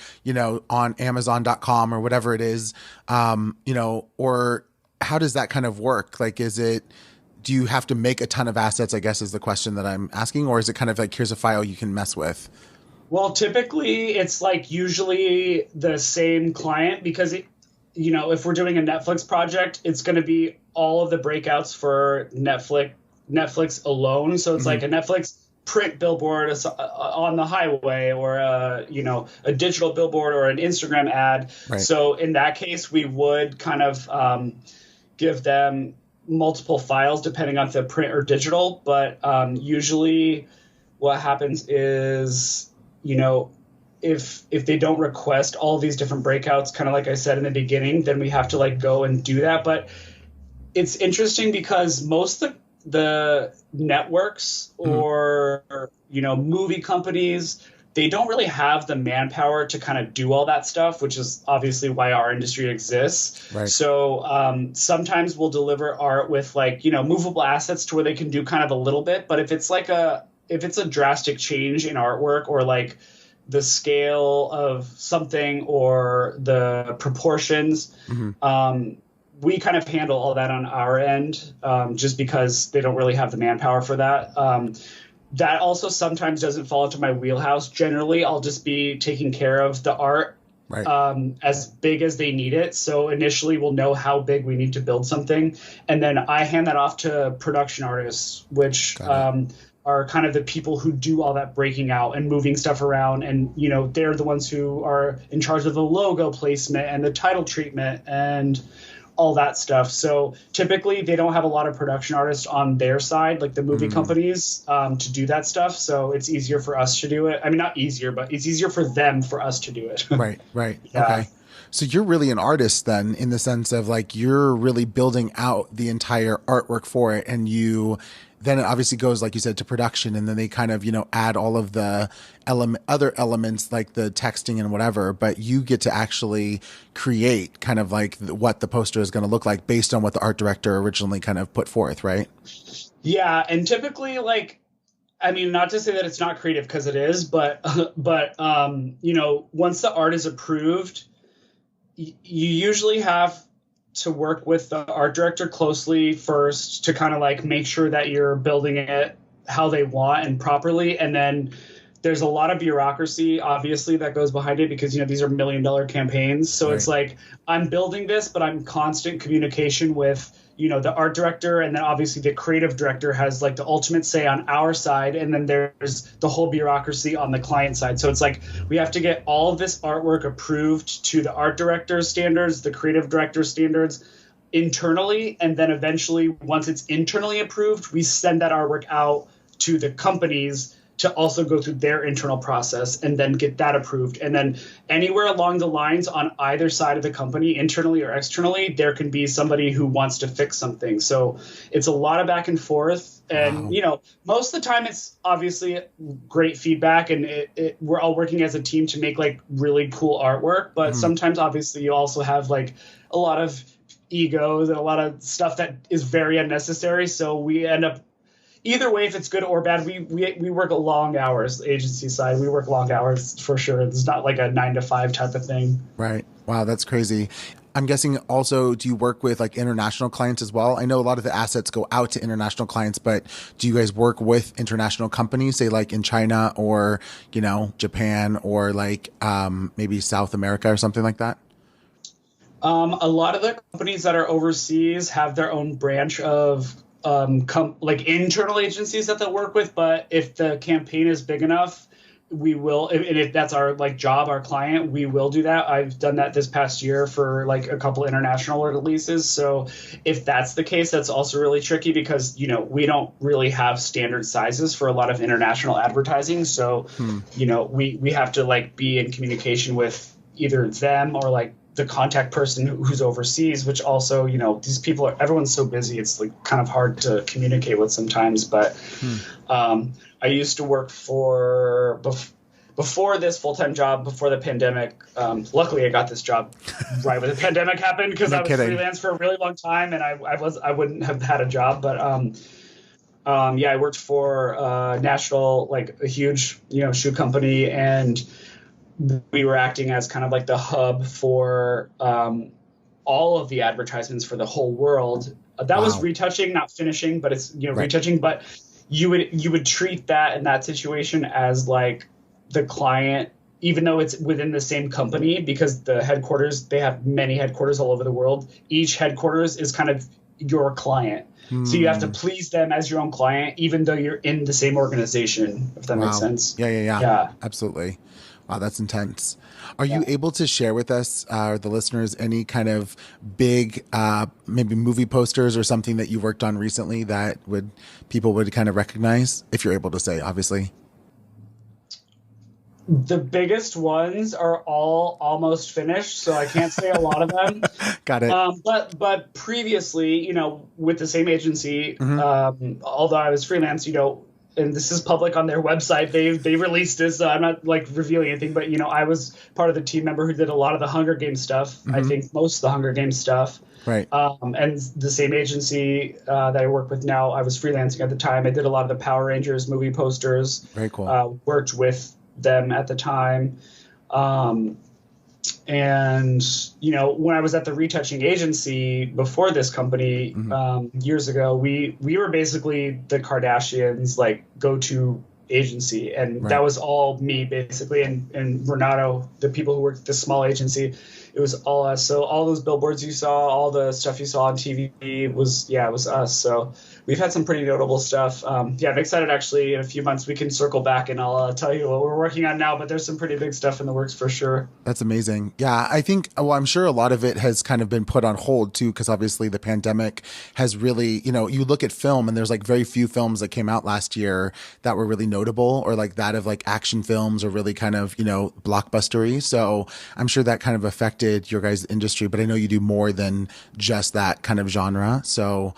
Speaker 1: on Amazon.com or whatever it is, or how does that kind of work? Like, do you have to make a ton of assets, I guess is the question that I'm asking, or is it kind of like, here's a file you can mess with?
Speaker 2: Well, typically it's like usually the same client because, if we're doing a Netflix project, it's going to be all of the breakouts for Netflix alone. So it's like a Netflix print billboard on the highway or a digital billboard or an Instagram ad. Right. So in that case, we would kind of give them multiple files depending on the print or digital. But usually what happens is, if they don't request all these different breakouts, kind of like I said in the beginning, then we have to like go and do that. But it's interesting because most of the networks or, movie companies, they don't really have the manpower to kind of do all that stuff, which is obviously why our industry exists. Right. So sometimes we'll deliver art with like, movable assets to where they can do kind of a little bit. But if it's a drastic change in artwork or like the scale of something or the proportions, we kind of handle all that on our end just because they don't really have the manpower for that. That also sometimes doesn't fall into my wheelhouse. Generally, I'll just be taking care of the art as big as they need it. So initially we'll know how big we need to build something. And then I hand that off to production artists, which are kind of the people who do all that breaking out and moving stuff around. And, they're the ones who are in charge of the logo placement and the title treatment and all that stuff. So typically they don't have a lot of production artists on their side, like the movie companies, to do that stuff. So it's easier for us to do it. I mean, not easier, but it's easier for them for us to do it.
Speaker 1: Right. Yeah. Okay. So you're really an artist then, in the sense of like you're really building out the entire artwork for it, and you then it obviously goes, like you said, to production, and then they kind of, add all of the other elements like the texting and whatever, but you get to actually create kind of like what the poster is going to look like based on what the art director originally kind of put forth, right?
Speaker 2: Yeah, and typically, like, I mean, not to say that it's not creative, because it is, but once the art is approved, you usually have to work with the art director closely first to kind of like make sure that you're building it how they want and properly. And then there's a lot of bureaucracy, obviously, that goes behind it, because, these are $1 million campaigns. So It's like, I'm building this, but I'm constant communication with, the art director. And then obviously the creative director has like the ultimate say on our side. And then there's the whole bureaucracy on the client side. So it's like, we have to get all of this artwork approved to the art director's standards, the creative director's standards internally. And then eventually, once it's internally approved, we send that artwork out to the companies to also go through their internal process and then get that approved. And then anywhere along the lines on either side of the company, internally or externally, there can be somebody who wants to fix something. So it's a lot of back and forth. And, most of the time it's obviously great feedback, and we're all working as a team to make like really cool artwork. But sometimes obviously you also have like a lot of egos and a lot of stuff that is very unnecessary. So we end up, either way, if it's good or bad, we work long hours. The agency side, we work long hours for sure. It's not like a 9 to 5 type of thing.
Speaker 1: Right. Wow, that's crazy. I'm guessing also, do you work with like international clients as well? I know a lot of the assets go out to international clients, but do you guys work with international companies, say like in China or, Japan, or like maybe South America or something like that?
Speaker 2: A lot of the companies that are overseas have their own branch of like internal agencies that they'll work with. But if the campaign is big enough, we will, and if that's our like job, our client, we will do that. I've done that this past year for like a couple international releases. So if that's the case, that's also really tricky, because, we don't really have standard sizes for a lot of international advertising. So, we have to like be in communication with either them or like the contact person who's overseas, which also, these people everyone's so busy. It's like kind of hard to communicate with sometimes. But I used to work for, before this full-time job, before the pandemic. Luckily I got this job right when the pandemic happened, because I was freelance for a really long time, and I wouldn't have had a job. But I worked for national, like a huge, shoe company, and we were acting as kind of like the hub for all of the advertisements for the whole world. That was retouching, not finishing, but it's retouching. But you would treat that in that situation as like the client, even though it's within the same company, because the headquarters, they have many headquarters all over the world. Each headquarters is kind of your client. So you have to please them as your own client, even though you're in the same organization, if that makes sense.
Speaker 1: Yeah. Absolutely. Wow, that's intense. Are you able to share with us, or the listeners, any kind of big, maybe movie posters or something that you worked on recently that people would kind of recognize, if you're able to say, obviously?
Speaker 2: The biggest ones are all almost finished, so I can't say a lot of them.
Speaker 1: Got it.
Speaker 2: But previously, with the same agency, although I was freelance, and this is public on their website, they released this, so I'm not like revealing anything, but I was part of the team member who did a lot of the Hunger Games stuff. I think most of the Hunger Games stuff.
Speaker 1: Right.
Speaker 2: And the same agency that I work with now, I was freelancing at the time. I did a lot of the Power Rangers movie posters.
Speaker 1: Very cool.
Speaker 2: Worked with them at the time. And, when I was at the retouching agency before this company, years ago, we were basically the Kardashians, like, go-to agency. And that was all me, basically. And Renato, the people who worked at this small agency, it was all us. So all those billboards you saw, all the stuff you saw on TV, it was us. So we've had some pretty notable stuff. I'm excited, actually. In a few months, we can circle back and I'll tell you what we're working on now. But there's some pretty big stuff in the works for sure.
Speaker 1: That's amazing. Yeah, I think, I'm sure a lot of it has kind of been put on hold, too, because obviously the pandemic has really, you look at film and there's like very few films that came out last year that were really notable, or like that of like action films or really kind of, blockbustery. So I'm sure that kind of affected affected your guys' industry, but I know you do more than just that kind of genre. So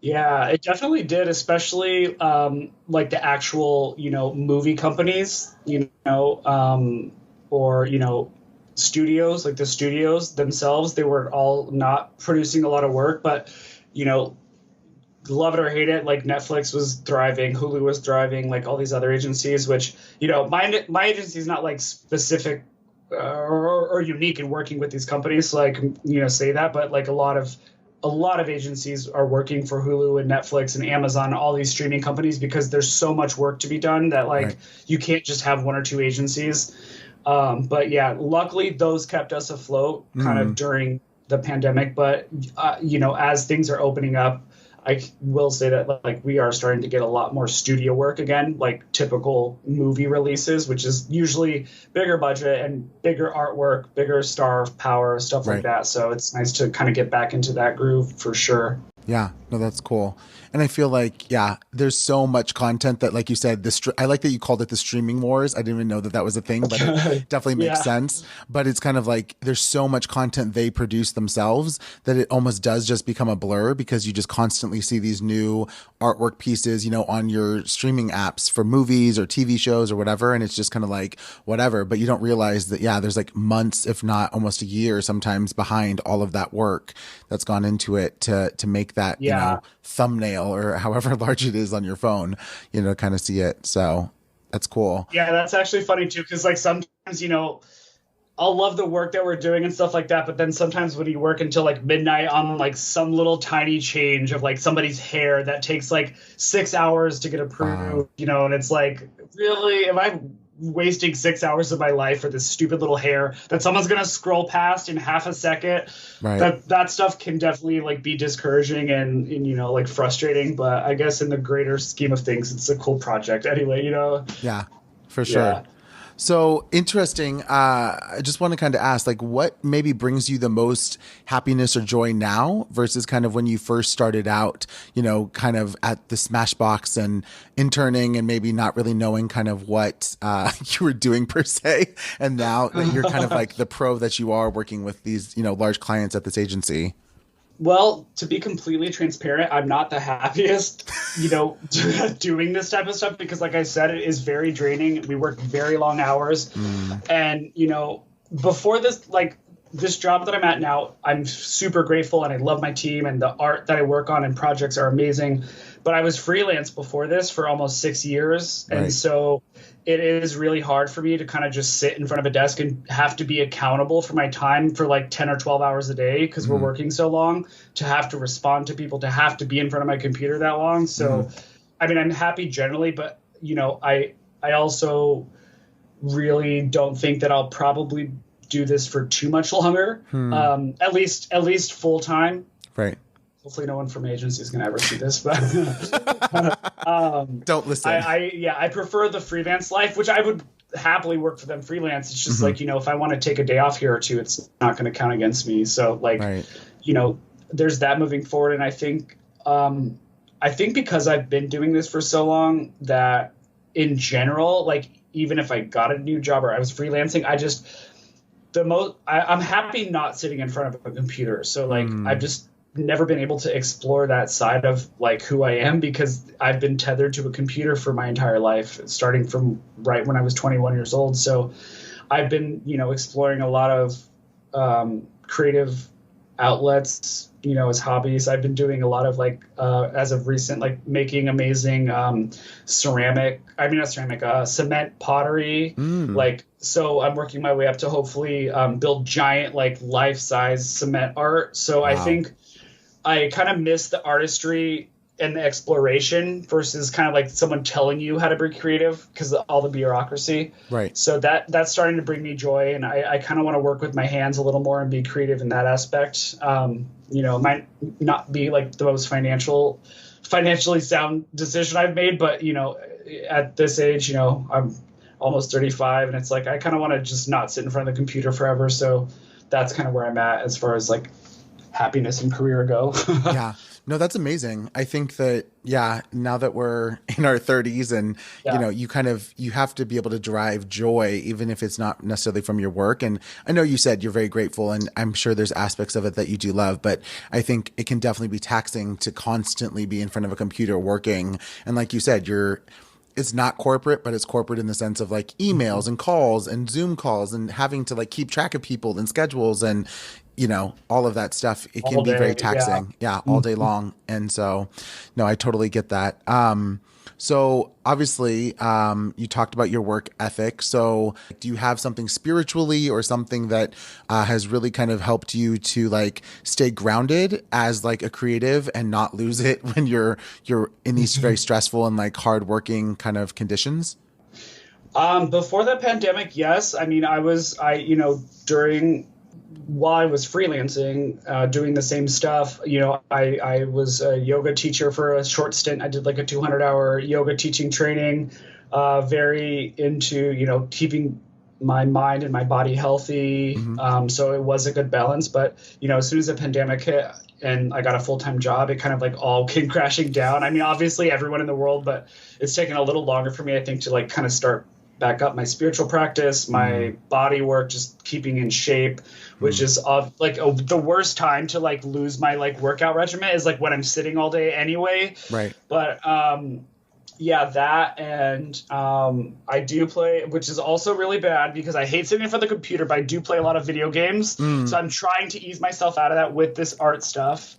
Speaker 2: Yeah, it definitely did, especially like the actual, movie companies, or, studios, like the studios themselves, they were all not producing a lot of work, but, you know, love it or hate it, like Netflix was thriving, Hulu was thriving, like all these other agencies, which, my agency is not like specific or unique in working with these companies, so like, say that, but like a lot of agencies are working for Hulu and Netflix and Amazon, all these streaming companies, because there's so much work to be done that like
Speaker 1: right.
Speaker 2: you can't just have one or two agencies. But yeah, luckily those kept us afloat kind of during the pandemic. But as things are opening up, I will say that like we are starting to get a lot more studio work again, like typical movie releases, which is usually bigger budget and bigger artwork, bigger star power, stuff like
Speaker 1: Right.
Speaker 2: that. So it's nice to kind of get back into that groove for sure.
Speaker 1: Yeah, no, that's cool. And I feel like, yeah, there's so much content that, like you said, I like that you called it the streaming wars. I didn't even know that that was a thing, but it definitely makes
Speaker 2: Yeah.
Speaker 1: sense. But it's kind of like there's so much content they produce themselves that it almost does just become a blur, because you just constantly see these new artwork pieces, on your streaming apps for movies or TV shows or whatever. And it's just kind of like whatever, but you don't realize that, yeah, there's like months, if not almost a year sometimes, behind all of that work that's gone into it to make that,
Speaker 2: Yeah.
Speaker 1: thumbnail or however large it is on your phone, kind of see it. So that's cool.
Speaker 2: Yeah, that's actually funny too, because like sometimes, I'll love the work that we're doing and stuff like that, but then sometimes when you work until like midnight on like some little tiny change of like somebody's hair that takes like 6 hours to get approved, and it's like, really, am I wasting 6 hours of my life for this stupid little hair that someone's gonna scroll past in half a second?
Speaker 1: Right.
Speaker 2: That stuff can definitely like be discouraging and like frustrating, but I guess in the greater scheme of things, it's a cool project anyway.
Speaker 1: Yeah, for sure.
Speaker 2: Yeah.
Speaker 1: So interesting. I just want to kind of ask, like, what maybe brings you the most happiness or joy now versus kind of when you first started out, kind of at the Smashbox and interning and maybe not really knowing kind of what you were doing per se. And now that you're kind of like the pro that you are working with these, large clients at this agency.
Speaker 2: Well, to be completely transparent, I'm not the happiest, doing this type of stuff because, like I said, it is very draining. We work very long hours. And, before this, like this job that I'm at now, I'm super grateful and I love my team and the art that I work on and projects are amazing. But I was freelance before this for almost 6 years.
Speaker 1: Right.
Speaker 2: And so it is really hard for me to kind of just sit in front of a desk and have to be accountable for my time for like 10 or 12 hours a day because we're working so long, to have to respond to people, to have to be in front of my computer that long. So, I mean, I'm happy generally, but, I also really don't think that I'll probably do this for too much longer, at least full time.
Speaker 1: Right.
Speaker 2: Hopefully no one from agency is going to ever see this, but
Speaker 1: Don't listen.
Speaker 2: I prefer the freelance life, which I would happily work for them freelance. It's just like, if I want to take a day off here or two, it's not going to count against me. So like,
Speaker 1: Right.
Speaker 2: There's that moving forward. And I think because I've been doing this for so long that in general, like even if I got a new job or I was freelancing, I'm happy not sitting in front of a computer. So like, I've just never been able to explore that side of like who I am because I've been tethered to a computer for my entire life, starting from right when I was 21 years old. So I've been, exploring a lot of creative outlets, as hobbies. I've been doing a lot of like, as of recent, like making amazing cement pottery. Like, so I'm working my way up to hopefully build giant, like life-size cement art. So I think I kind of miss the artistry and the exploration versus kind of like someone telling you how to be creative because of all the bureaucracy.
Speaker 1: Right.
Speaker 2: So that's starting to bring me joy. And I kind of want to work with my hands a little more and be creative in that aspect. It might not be like the most financially sound decision I've made, but, at this age, I'm almost 35 and it's like, I kind of want to just not sit in front of the computer forever. So that's kind of where I'm at as far as like happiness and career go.
Speaker 1: Yeah. No, that's amazing. I think that, yeah, now that we're in our 30s and, you
Speaker 2: Yeah.
Speaker 1: know, you have to be able to derive joy, even if it's not necessarily from your work. And I know you said you're very grateful, and I'm sure there's aspects of it that you do love, but I think it can definitely be taxing to constantly be in front of a computer working. And like you said, it's not corporate, but it's corporate in the sense of like emails and calls and Zoom calls and having to like keep track of people and schedules and, you know, all of that stuff. It can
Speaker 2: All
Speaker 1: be very
Speaker 2: day. Yeah.
Speaker 1: taxing. Yeah. All day long. And so, no, I totally get that. So obviously, you talked about your work ethic. So do you have something spiritually or something that has really kind of helped you to like stay grounded as like a creative and not lose it when you're in these very stressful and like hardworking kind of conditions?
Speaker 2: Before the pandemic, yes. I mean, you know, while I was freelancing, doing the same stuff, you know, I was a yoga teacher for a short stint. I did like a 200-hour yoga teaching training, very into, you know, keeping my mind and my body healthy. So it was a good balance. But, you know, as soon as the pandemic hit and I got a full-time job, it kind of like all came crashing down. I mean, obviously everyone in the world, but it's taken a little longer for me, I think, to like kind of start back up my spiritual practice, my body work, just keeping in shape, which is the worst time to like lose my like workout regimen is like when I'm sitting all day anyway.
Speaker 1: Right.
Speaker 2: But yeah, that and I do play, which is also really bad because I hate sitting in front of the computer, but I do play a lot of video games. So I'm trying to ease myself out of that with this art stuff.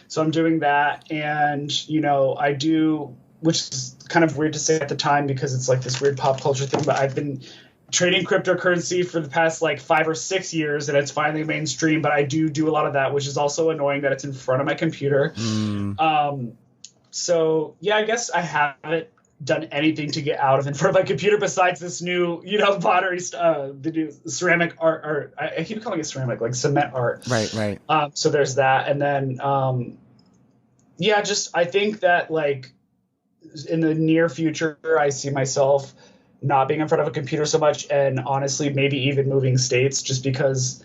Speaker 2: So I'm doing that, and you know, I do, which is kind of weird to say at the time because it's like this weird pop culture thing, but I've been trading cryptocurrency for the past like 5 or 6 years, and it's finally mainstream, but I do a lot of that, which is also annoying that it's in front of my computer. So yeah, I guess I haven't done anything to get out of in front of my computer besides this new, you know, pottery, the new ceramic art, or I keep calling it ceramic, like cement art.
Speaker 1: Right.
Speaker 2: So there's that. And then, yeah, just, I think that like in the near future, I see myself not being in front of a computer so much, and honestly, maybe even moving states, just because,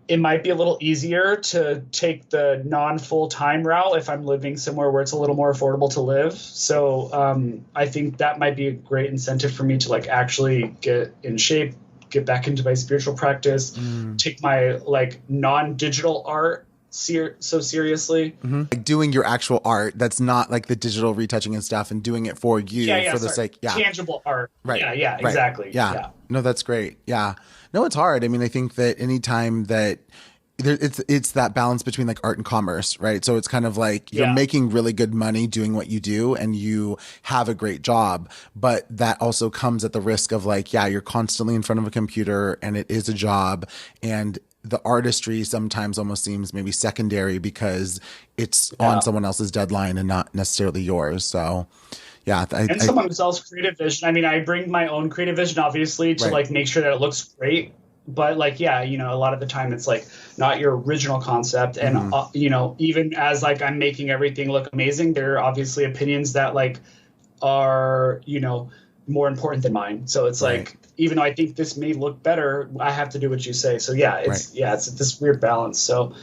Speaker 2: it might be a little easier to take the non-full-time route if I'm living somewhere where it's a little more affordable to live. So I think that might be a great incentive for me to like actually get in shape, get back into my spiritual practice, take my like non-digital art so seriously.
Speaker 1: Like doing your actual art that's not like the digital retouching and stuff, and doing it for you for the sake.
Speaker 2: Tangible art.
Speaker 1: Right.
Speaker 2: Yeah, exactly.
Speaker 1: Yeah. No, that's great. Yeah. No, it's hard. I mean, I think that anytime that it's that balance between like art and commerce, right? So it's kind of like you're making really good money doing what you do and you have a great job, but that also comes at the risk of like, you're constantly in front of a computer and it is a job, and the artistry sometimes almost seems maybe secondary because it's on someone else's deadline and not necessarily yours. So and
Speaker 2: someone else's creative vision. I mean, I bring my own creative vision, obviously, to like make sure that it looks great. But like, you know, a lot of the time it's like not your original concept. And, you know, even as like I'm making everything look amazing, there are obviously opinions that like are, you know, more important than mine. So it's like, even though I think this may look better, I have to do what you say. So it's this weird balance. So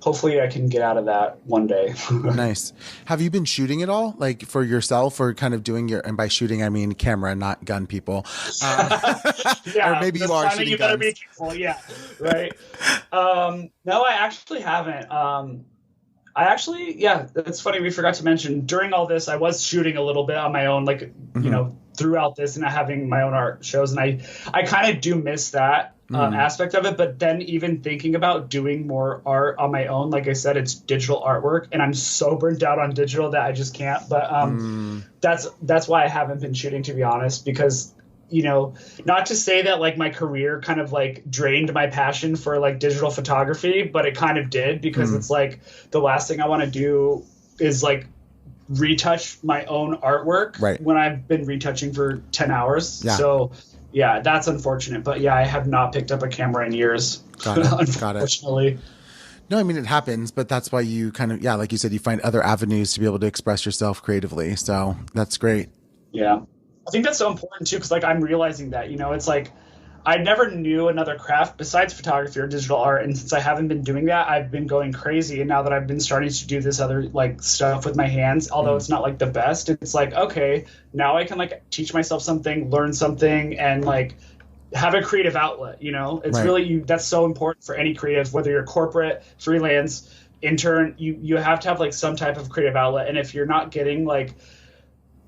Speaker 2: hopefully I can get out of that one day.
Speaker 1: Nice. Have you been shooting at all, like for yourself, or kind of doing and by shooting, I mean camera, not gun people. Or maybe you are shooting
Speaker 2: you
Speaker 1: guns.
Speaker 2: Better be careful. Yeah. Right. No, I actually haven't. It's funny. We forgot to mention during all this, I was shooting a little bit on my own, like, you know, throughout this and having my own art shows. And I kind of do miss that aspect of it. But then even thinking about doing more art on my own, like I said, it's digital artwork and I'm so burnt out on digital that I just can't. But that's why I haven't been shooting, to be honest, because, you know, not to say that like my career kind of like drained my passion for like digital photography, but it kind of did, because it's like the last thing I want to do is like retouch my own artwork when I've been retouching for 10 hours. So that's unfortunate, but I have not picked up a camera in years. Unfortunately.
Speaker 1: No, I mean, it happens, but that's why you kind of, like you said, you find other avenues to be able to express yourself creatively. So that's great.
Speaker 2: Yeah. I think that's so important too, because like I'm realizing that, you know, it's like I never knew another craft besides photography or digital art. And since I haven't been doing that, I've been going crazy. And now that I've been starting to do this other like stuff with my hands, although it's not like the best, it's like, okay, now I can like teach myself something, learn something, and like have a creative outlet, you know? It's really, that's so important for any creative, whether you're corporate, freelance, intern, you have to have like some type of creative outlet. And if you're not getting like,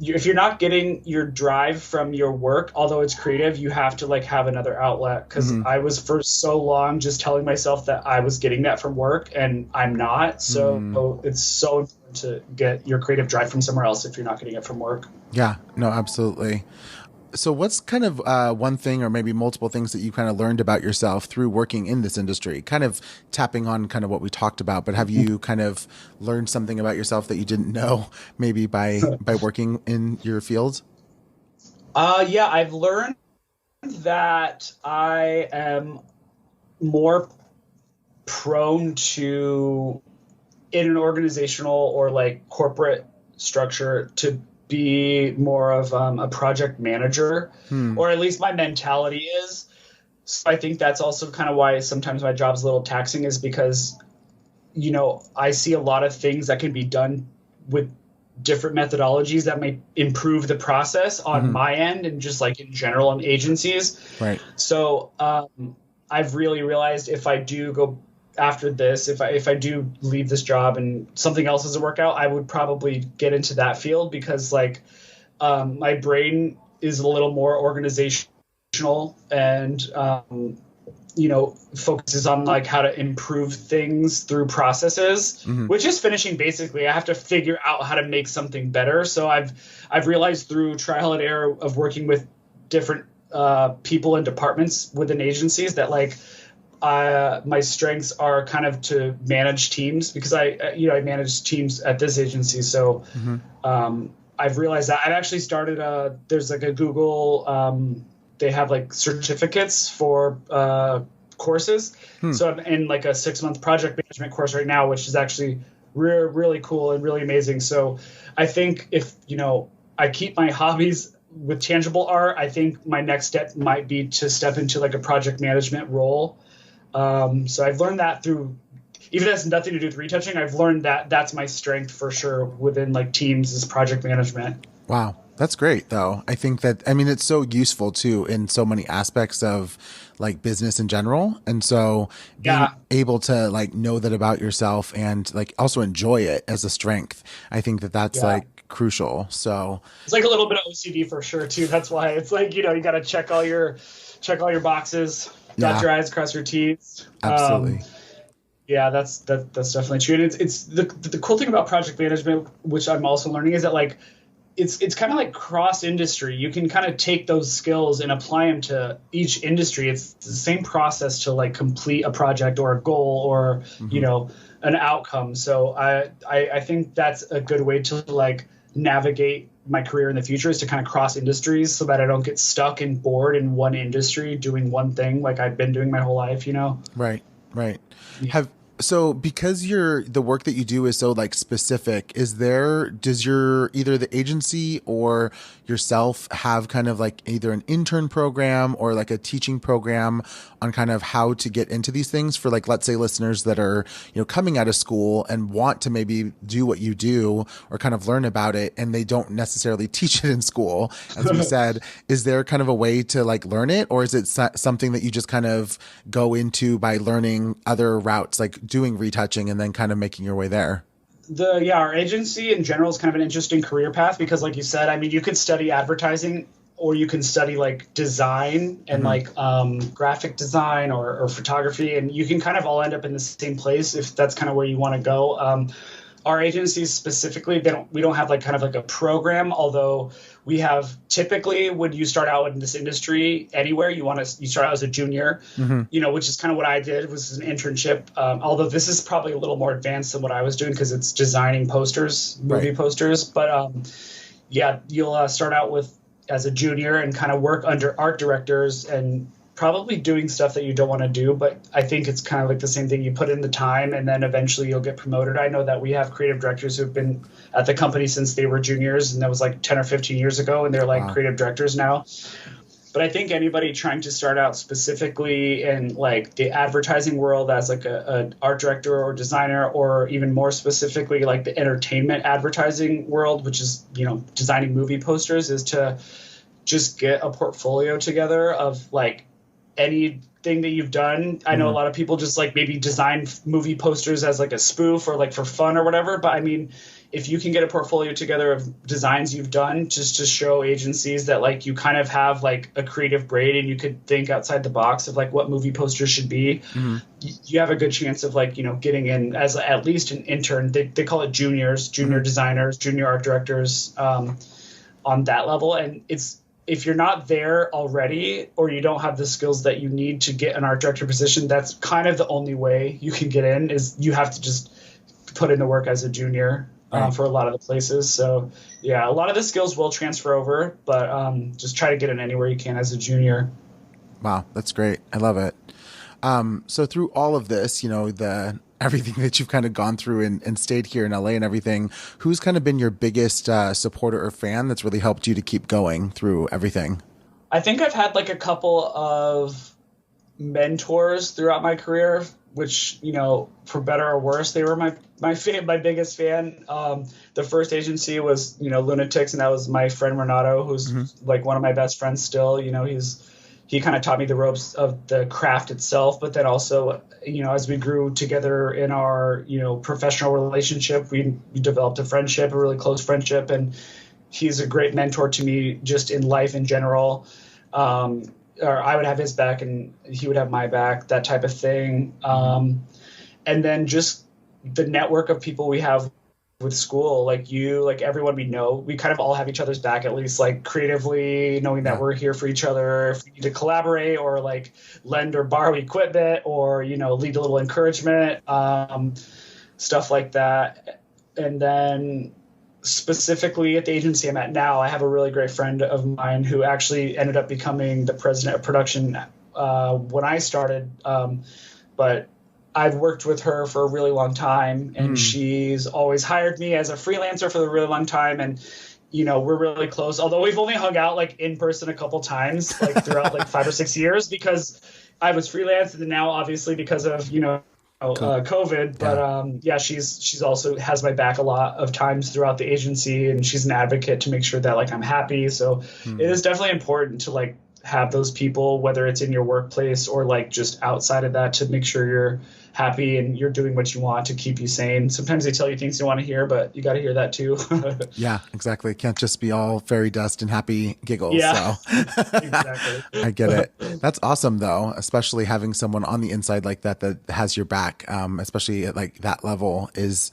Speaker 2: if you're not getting your drive from your work, although it's creative, you have to like have another outlet. Because I was for so long just telling myself that I was getting that from work, and I'm not. So it's so important to get your creative drive from somewhere else if you're not getting it from work.
Speaker 1: Yeah, no, absolutely. So what's kind of one thing or maybe multiple things that you kind of learned about yourself through working in this industry, kind of tapping on kind of what we talked about, but have you kind of learned something about yourself that you didn't know maybe by working in your field?
Speaker 2: Yeah, I've learned that I am more prone to, in an organizational or like corporate structure, to be more of a project manager, or at least my mentality is. So I think that's also kind of why sometimes my job's a little taxing, is because, you know, I see a lot of things that can be done with different methodologies that may improve the process on my end and just like in general in agencies.
Speaker 1: Right.
Speaker 2: So I've really realized if I do go after this, if I do leave this job and something else doesn't work out, I would probably get into that field, because like my brain is a little more organizational and you know, focuses on like how to improve things through processes, which is finishing. Basically, I have to figure out how to make something better. So I've realized through trial and error of working with different people and departments within agencies that like my strengths are kind of to manage teams, because I manage teams at this agency. So I've realized that I've actually started there's like a Google, they have like certificates for courses. So I'm in like a 6-month project management course right now, which is actually really cool and really amazing. So I think if, you know, I keep my hobbies with tangible art, I think my next step might be to step into like a project management role. So I've learned that through, even if it has nothing to do with retouching, I've learned that that's my strength for sure within like teams, is project management.
Speaker 1: Wow. That's great though. I think that, I mean, it's so useful too in so many aspects of like business in general. And so being able to like know that about yourself and like also enjoy it as a strength, I think that that's like crucial. So
Speaker 2: it's like a little bit of OCD for sure too. That's why it's like, you know, you got to check all your boxes, dot your I's, cross your T's.
Speaker 1: Absolutely.
Speaker 2: Yeah, that's definitely true. And it's the cool thing about project management, which I'm also learning, is that like it's kind of like cross industry. You can kind of take those skills and apply them to each industry. It's the same process to like complete a project or a goal or you know, an outcome. So I think that's a good way to like navigate my career in the future, is to kind of cross industries so that I don't get stuck and bored in one industry doing one thing like I've been doing my whole life, you know?
Speaker 1: Right. Yeah. So because the work that you do is so like specific, does your either the agency or yourself have kind of like either an intern program or like a teaching program on kind of how to get into these things for like, let's say listeners that are, you know, coming out of school and want to maybe do what you do or kind of learn about it, and they don't necessarily teach it in school, as we said, is there kind of a way to like learn it, or is it something that you just kind of go into by learning other routes, like doing retouching and then kind of making your way there?
Speaker 2: Our agency in general is kind of an interesting career path, because like you said, I mean, you could study advertising, or you can study like design and like graphic design or photography, and you can kind of all end up in the same place if that's kind of where you want to go. Our agencies specifically, we don't have like kind of like a program, although we have typically, when you start out in this industry anywhere, you start out as a junior, you know, which is kind of what I did, was an internship. Although this is probably a little more advanced than what I was doing, because it's designing posters, movie posters. But you'll start out as a junior and kind of work under art directors and probably doing stuff that you don't want to do, but I think it's kind of like the same thing. You put in the time and then eventually you'll get promoted. I know that we have creative directors who've been at the company since they were juniors, and that was like 10 or 15 years ago, and they're like creative directors now. But I think anybody trying to start out specifically in like the advertising world as like a art director or designer, or even more specifically like the entertainment advertising world, which is, you know, designing movie posters, is to just get a portfolio together of like anything that you've done. I know a lot of people just like maybe design movie posters as like a spoof or like for fun or whatever. But I mean, if you can get a portfolio together of designs you've done just to show agencies that like you kind of have like a creative brain and you could think outside the box of like what movie posters should be, you have a good chance of like, you know, getting in as at least an intern. They call it juniors, junior designers, junior art directors on that level. And if you're not there already or you don't have the skills that you need to get an art director position, that's kind of the only way you can get in, is you have to just put in the work as a junior. For a lot of the places. So yeah, a lot of the skills will transfer over, but just try to get in anywhere you can as a junior.
Speaker 1: Wow, that's great. I love it. So through all of this, you know, everything that you've kind of gone through and stayed here in LA and everything, who's kind of been your biggest supporter or fan that's really helped you to keep going through everything?
Speaker 2: I think I've had like a couple of mentors throughout my career, which, you know, for better or worse, they were my biggest fan. The first agency was, you know, Lunatics, and that was my friend Renato, who's like one of my best friends still. You know, he kind of taught me the ropes of the craft itself, but then also, you know, as we grew together in our, you know, professional relationship, we developed a friendship, a really close friendship, and he's a great mentor to me just in life in general. Or I would have his back and he would have my back, that type of thing. And then just the network of people we have with school, like you, like everyone we know, we kind of all have each other's back, at least like creatively, knowing that we're here for each other. If we need to collaborate or like lend or borrow equipment or, you know, lead a little encouragement, stuff like that. And then specifically at the agency I'm at now, I have a really great friend of mine who actually ended up becoming the president of production when I started. But I've worked with her for a really long time, and she's always hired me as a freelancer for a really long time. And, you know, we're really close, although we've only hung out like in person a couple times, like throughout like 5 or 6 years, because I was freelance, and then now obviously because of, you know, COVID, but yeah, she's also has my back a lot of times throughout the agency, and she's an advocate to make sure that like I'm happy. So it is definitely important to like have those people, whether it's in your workplace or like just outside of that, to make sure you're happy and you're doing what you want to keep you sane. Sometimes they tell you things you want to hear, but you got to hear that too.
Speaker 1: Yeah, exactly. It can't just be all fairy dust and happy giggles.
Speaker 2: Yeah,
Speaker 1: so.
Speaker 2: exactly.
Speaker 1: I get it. That's awesome though, especially having someone on the inside like that has your back, especially at like that level is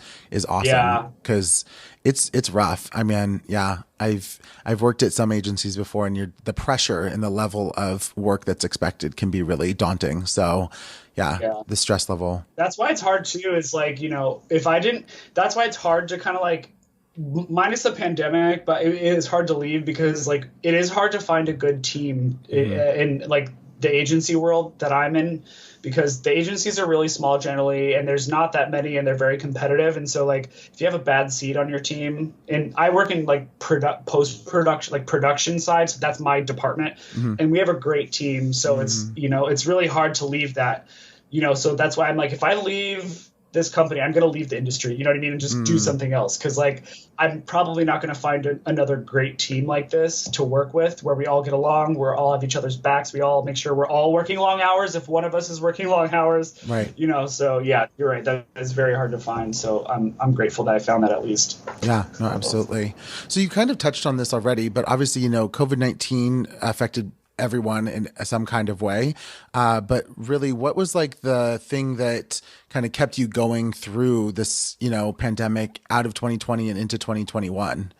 Speaker 1: awesome, because it's rough. I mean, yeah, I've worked at some agencies before, and the pressure and the level of work that's expected can be really daunting. So yeah, the stress level.
Speaker 2: That's why it's hard too, is like, you know, that's why it's hard to kind of like, minus the pandemic, but it is hard to leave, because like it is hard to find a good team in like the agency world that I'm in, because the agencies are really small generally, and there's not that many, and they're very competitive. And so like if you have a bad seat on your team, and I work in like post-production, like production side, so that's my department, and we have a great team. So it's, you know, it's really hard to leave that, you know, so that's why I'm like, if I leave this company, I'm going to leave the industry, you know what I mean? And just do something else. Cause like, I'm probably not going to find another great team like this to work with, where we all get along, we're all have each other's backs. We all make sure we're all working long hours. If one of us is working long hours,
Speaker 1: right.
Speaker 2: You know, so yeah, you're right. That is very hard to find. So I'm grateful that I found that at least.
Speaker 1: Yeah, no, absolutely. So you kind of touched on this already, but obviously, you know, COVID-19 affected everyone in some kind of way. But really, what was like the thing that kind of kept you going through this, you know, pandemic out of 2020 and into 2021?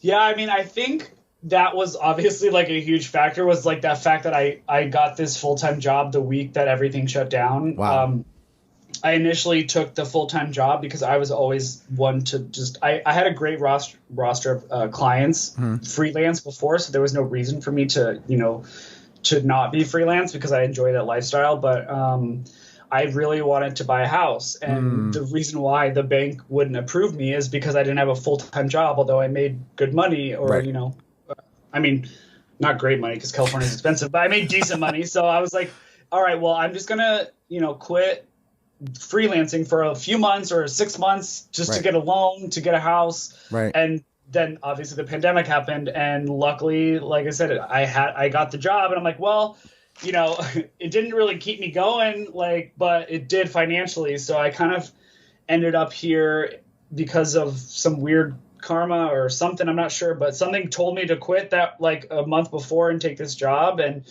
Speaker 2: Yeah, I mean, I think that was obviously like a huge factor, was like that fact that I got this full-time job the week that everything shut down.
Speaker 1: Wow.
Speaker 2: I initially took the full-time job because I was always one to just, I had a great roster of clients freelance before, so there was no reason for me to, you know, to not be freelance, because I enjoy that lifestyle. But I really wanted to buy a house, and the reason why the bank wouldn't approve me is because I didn't have a full-time job, although I made good money, or, you know, I mean, not great money because California is expensive, but I made decent money. So I was like, all right, well, I'm just going to, quit freelancing for a few months or 6 months just to get a loan, to get a house.
Speaker 1: Right.
Speaker 2: And then obviously the pandemic happened. And luckily, like I said, I got the job and I'm like, well, it didn't really keep me going, but it did financially. So I kind of ended up here because of some weird karma or something. I'm not sure, but something told me to quit that like a month before and take this job. And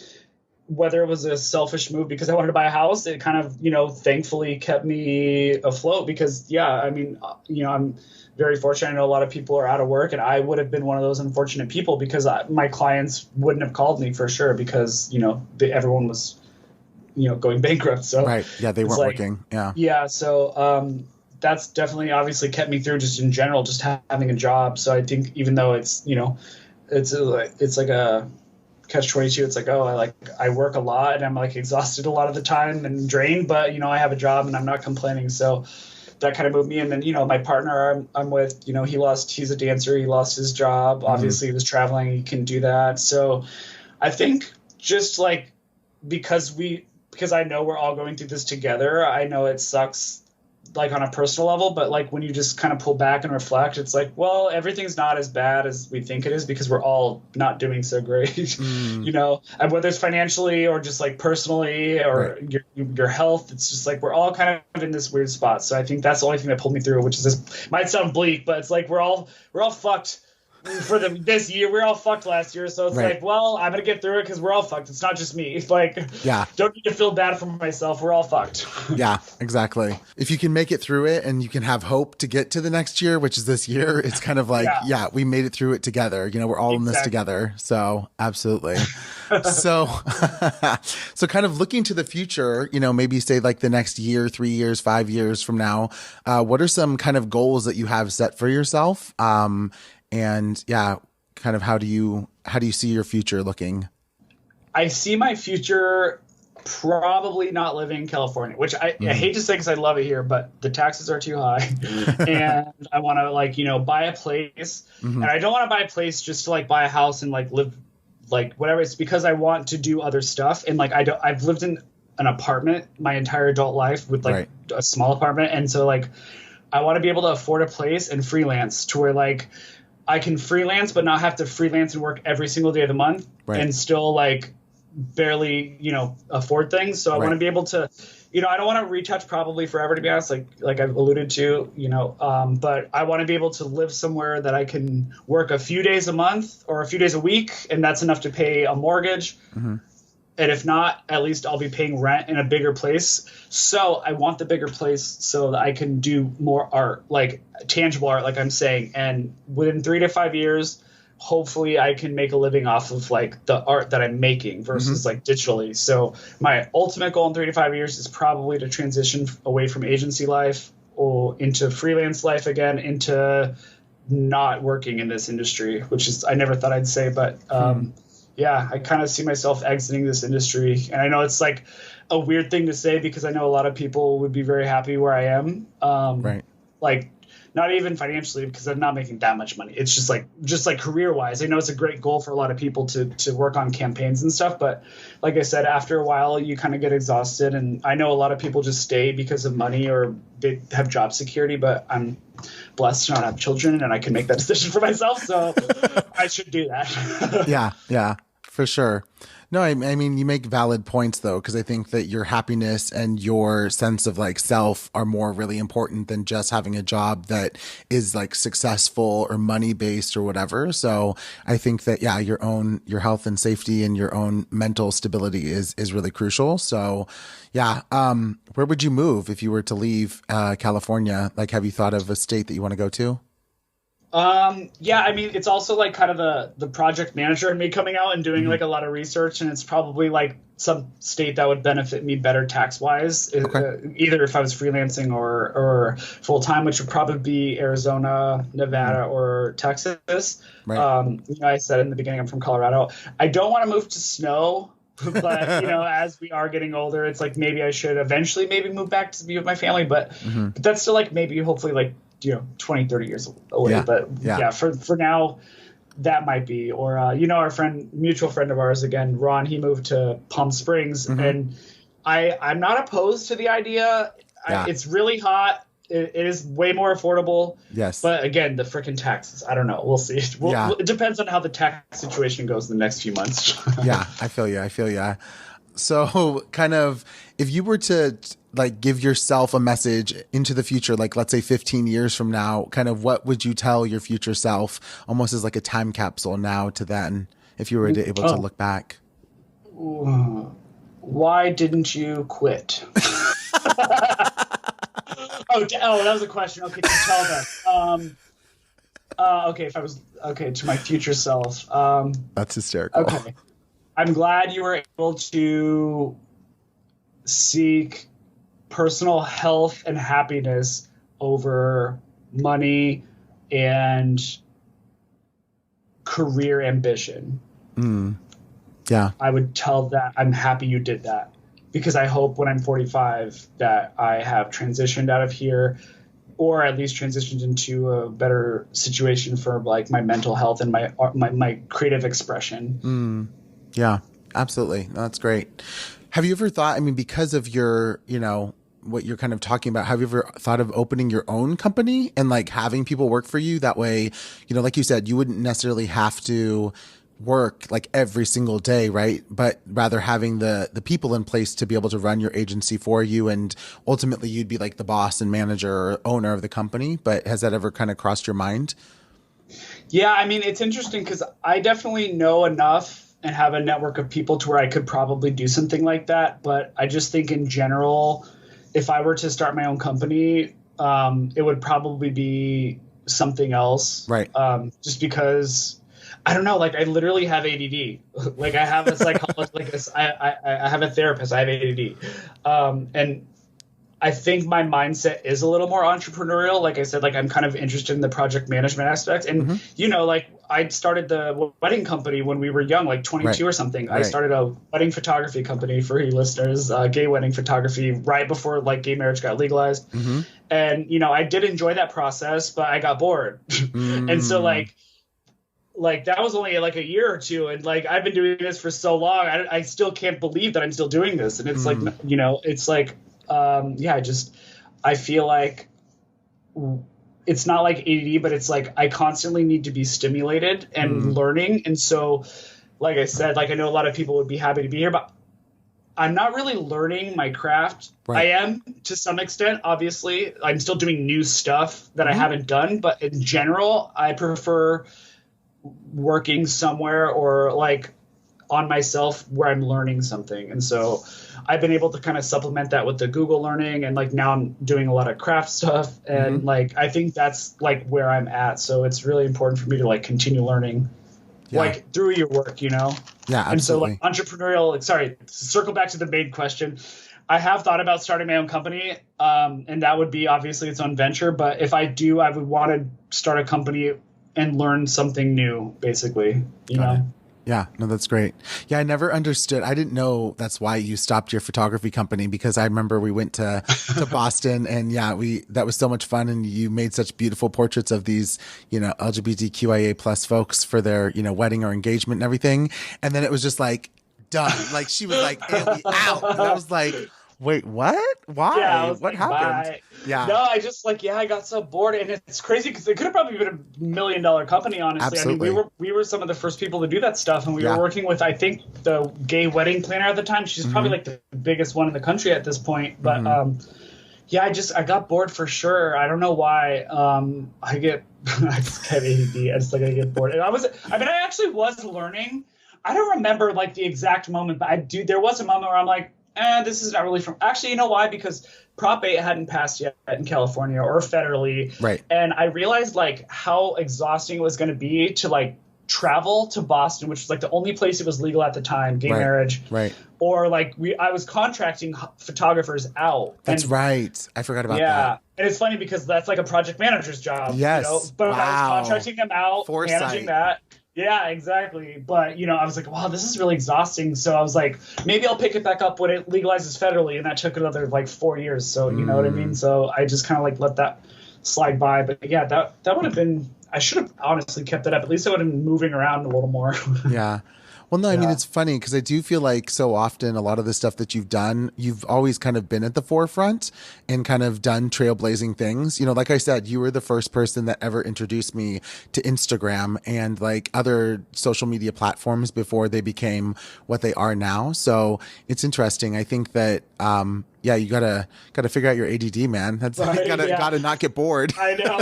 Speaker 2: whether it was a selfish move because I wanted to buy a house, it kind of, thankfully kept me afloat because, I'm very fortunate. I know a lot of people are out of work, and I would have been one of those unfortunate people because my clients wouldn't have called me for sure because, everyone was, going bankrupt. So
Speaker 1: right. Yeah. They weren't working. Yeah.
Speaker 2: Yeah. So, that's definitely obviously kept me through just in general, just having a job. So I think even though it's, it's like a catch-22, it's like, I work a lot and I'm like exhausted a lot of the time and drained, but I have a job and I'm not complaining. So that kind of moved me. And then, my partner I'm with, he's a dancer. He lost his job. Obviously he was traveling. He can do that. So I think just like, because I know we're all going through this together, I know it sucks like on a personal level, but like when you just kind of pull back and reflect, it's like, well, everything's not as bad as we think it is because we're all not doing so great, and whether it's financially or just like personally or your health, it's just like we're all kind of in this weird spot. So I think that's the only thing that pulled me through, which is this might sound bleak, but it's like we're all fucked for this year. We're all fucked last year, so it's like, well, I'm gonna get through it because we're all fucked. It's not just me. It's like, don't need to feel bad for myself. We're all fucked.
Speaker 1: Yeah, exactly. If you can make it through it and you can have hope to get to the next year, which is this year, it's kind of like, we made it through it together. We're all in this together. So absolutely. So kind of looking to the future, maybe say like the next year, 3 years, 5 years from now, what are some kind of goals that you have set for yourself? And kind of how do you see your future looking?
Speaker 2: I see my future probably not living in California, which I hate to say because I love it here, but the taxes are too high. And I want to buy a place. And I don't want to buy a place just to like buy a house and like live like whatever. It's because I want to do other stuff. And like I've lived in an apartment my entire adult life with like a small apartment. And so like I want to be able to afford a place and freelance to where like I can freelance, but not have to freelance and work every single day of the month and still like barely, afford things. So I want to be able to, I don't want to retouch probably forever, to be honest, like I've alluded to, but I want to be able to live somewhere that I can work a few days a month or a few days a week. And that's enough to pay a mortgage. And if not, at least I'll be paying rent in a bigger place. So I want the bigger place so that I can do more art, like tangible art, like I'm saying. And within 3 to 5 years, hopefully I can make a living off of like the art that I'm making versus like digitally. So my ultimate goal in 3 to 5 years is probably to transition away from agency life or into freelance life again, into not working in this industry, which is, I never thought I'd say, but I kind of see myself exiting this industry. And I know it's like a weird thing to say because I know a lot of people would be very happy where I am. Like not even financially because I'm not making that much money. It's just like career wise. I know it's a great goal for a lot of people to work on campaigns and stuff. But like I said, after a while, you kind of get exhausted. And I know a lot of people just stay because of money or they have job security, but I'm blessed to not have children and I can make that decision for myself. So I should do that.
Speaker 1: Yeah, for sure. No, I mean, you make valid points though, because I think that your happiness and your sense of like self are more really important than just having a job that is like successful or money based or whatever. So I think that, your health and safety and your own mental stability is really crucial. So where would you move if you were to leave California? Like, have you thought of a state that you want to go to?
Speaker 2: I mean, it's also like kind of the project manager in me coming out and doing like a lot of research, and it's probably like some state that would benefit me better tax wise, either if I was freelancing or full time, which would probably be Arizona, Nevada, or Texas. I said in the beginning, I'm from Colorado. I don't want to move to snow. But as we are getting older, it's like maybe I should eventually move back to be with my family, but that's still like maybe hopefully like 20, 30 years away. But for now, that might be, or our mutual friend of ours again, Ron. He moved to Palm Springs, and I'm not opposed to the idea.
Speaker 1: Yeah.
Speaker 2: It's really hot. It is way more affordable.
Speaker 1: Yes.
Speaker 2: But again, the freaking taxes. I don't know. We'll see. It depends on how the tax situation goes in the next few months.
Speaker 1: Yeah, I feel you. So kind of, if you were to like give yourself a message into the future, like let's say 15 years from now, kind of what would you tell your future self, almost as like a time capsule now to then, if you were able to look back?
Speaker 2: Why didn't you quit? Oh, that was a question. Okay, to tell them. Okay, to my future self.
Speaker 1: That's hysterical.
Speaker 2: Okay. I'm glad you were able to seek personal health and happiness over money and career ambition.
Speaker 1: Yeah.
Speaker 2: I would tell that I'm happy you did that, because I hope when I'm 45 that I have transitioned out of here, or at least transitioned into a better situation for like my mental health and my creative expression.
Speaker 1: Yeah, absolutely. No, that's great. Have you ever thought, I mean, because of your, what you're kind of talking about, have you ever thought of opening your own company and like having people work for you? That way, like you said, you wouldn't necessarily have to work like every single day, right? But rather having the people in place to be able to run your agency for you, and ultimately you'd be like the boss and manager or owner of the company. But has that ever kind of crossed your mind?
Speaker 2: Yeah, I mean, it's interesting because I definitely know enough and have a network of people to where I could probably do something like that. But I just think in general, if I were to start my own company, it would probably be something else.
Speaker 1: Right.
Speaker 2: Just because, I don't know, like I literally have ADD. Like I have a psychologist, I have a therapist, I have ADD. And I think my mindset is a little more entrepreneurial. Like I said, like I'm kind of interested in the project management aspect. And, like I started the wedding company when we were young, like 22 or something. I started a wedding photography company for you listeners, gay wedding photography, right before like gay marriage got legalized. And, I did enjoy that process, but I got bored. And so like that was only like a year or two. And like, I've been doing this for so long. I still can't believe that I'm still doing this. And it's like, it's like, I feel like it's not like ADD, but it's like I constantly need to be stimulated and learning. And so, like I said, like I know a lot of people would be happy to be here, but I'm not really learning my craft.
Speaker 1: Right.
Speaker 2: I am to some extent, obviously. I'm still doing new stuff that I haven't done, but in general, I prefer working somewhere or like on myself where I'm learning something. And so I've been able to kind of supplement that with the Google learning, and like now I'm doing a lot of craft stuff, and like I think that's like where I'm at. So it's really important for me to like continue learning like through your work,
Speaker 1: Yeah, absolutely.
Speaker 2: And so like entrepreneurial, to circle back to the main question, I have thought about starting my own company, and that would be obviously its own venture. But if I do, I would want to start a company and learn something new, basically, you know?
Speaker 1: Yeah, no, that's great. Yeah, I never understood. I didn't know that's why you stopped your photography company, because I remember we went to Boston, and that was so much fun. And you made such beautiful portraits of these, LGBTQIA plus folks for their, wedding or engagement and everything. And then it was just like done. Like she was like, Andy, out. And I was like, wait, what? Why?
Speaker 2: Yeah,
Speaker 1: what happened?
Speaker 2: Bye.
Speaker 1: Yeah.
Speaker 2: No, I just I got so bored, and it's crazy because it could have probably been $1 million company, honestly.
Speaker 1: Absolutely.
Speaker 2: I mean, we were some of the first people to do that stuff, and we were working with, I think, the gay wedding planner at the time. She's probably like the biggest one in the country at this point. But I got bored for sure. I don't know why. I just get ADD. I get bored. And I actually was learning. I don't remember like the exact moment, but there was a moment where I'm like, this is not really from. Actually, you know why? Because Prop 8 hadn't passed yet in California or federally.
Speaker 1: Right.
Speaker 2: And I realized like how exhausting it was going to be to like travel to Boston, which was like the only place it was legal at the time, gay marriage.
Speaker 1: Right.
Speaker 2: Or like I was contracting photographers out.
Speaker 1: That's right. I forgot about that.
Speaker 2: Yeah. And it's funny because that's like a project manager's job.
Speaker 1: Yes.
Speaker 2: But I was contracting them out,
Speaker 1: Foresight.
Speaker 2: managing that. Yeah, exactly. But, I was like, wow, this is really exhausting. So I was like, maybe I'll pick it back up when it legalizes federally. And that took another like 4 years. So, you know what I mean? So I just kind of like let that slide by. But yeah, that would have been, I should have honestly kept it up. At least I would have been moving around a little more.
Speaker 1: Yeah. Well, no, I mean, it's funny because I do feel like so often a lot of the stuff that you've done, you've always kind of been at the forefront and kind of done trailblazing things. You know, like I said, you were the first person that ever introduced me to Instagram and like other social media platforms before they became what they are now. So it's interesting. I think that, yeah, you gotta figure out your ADD, man. That's
Speaker 2: Right,
Speaker 1: gotta not get bored.
Speaker 2: I know.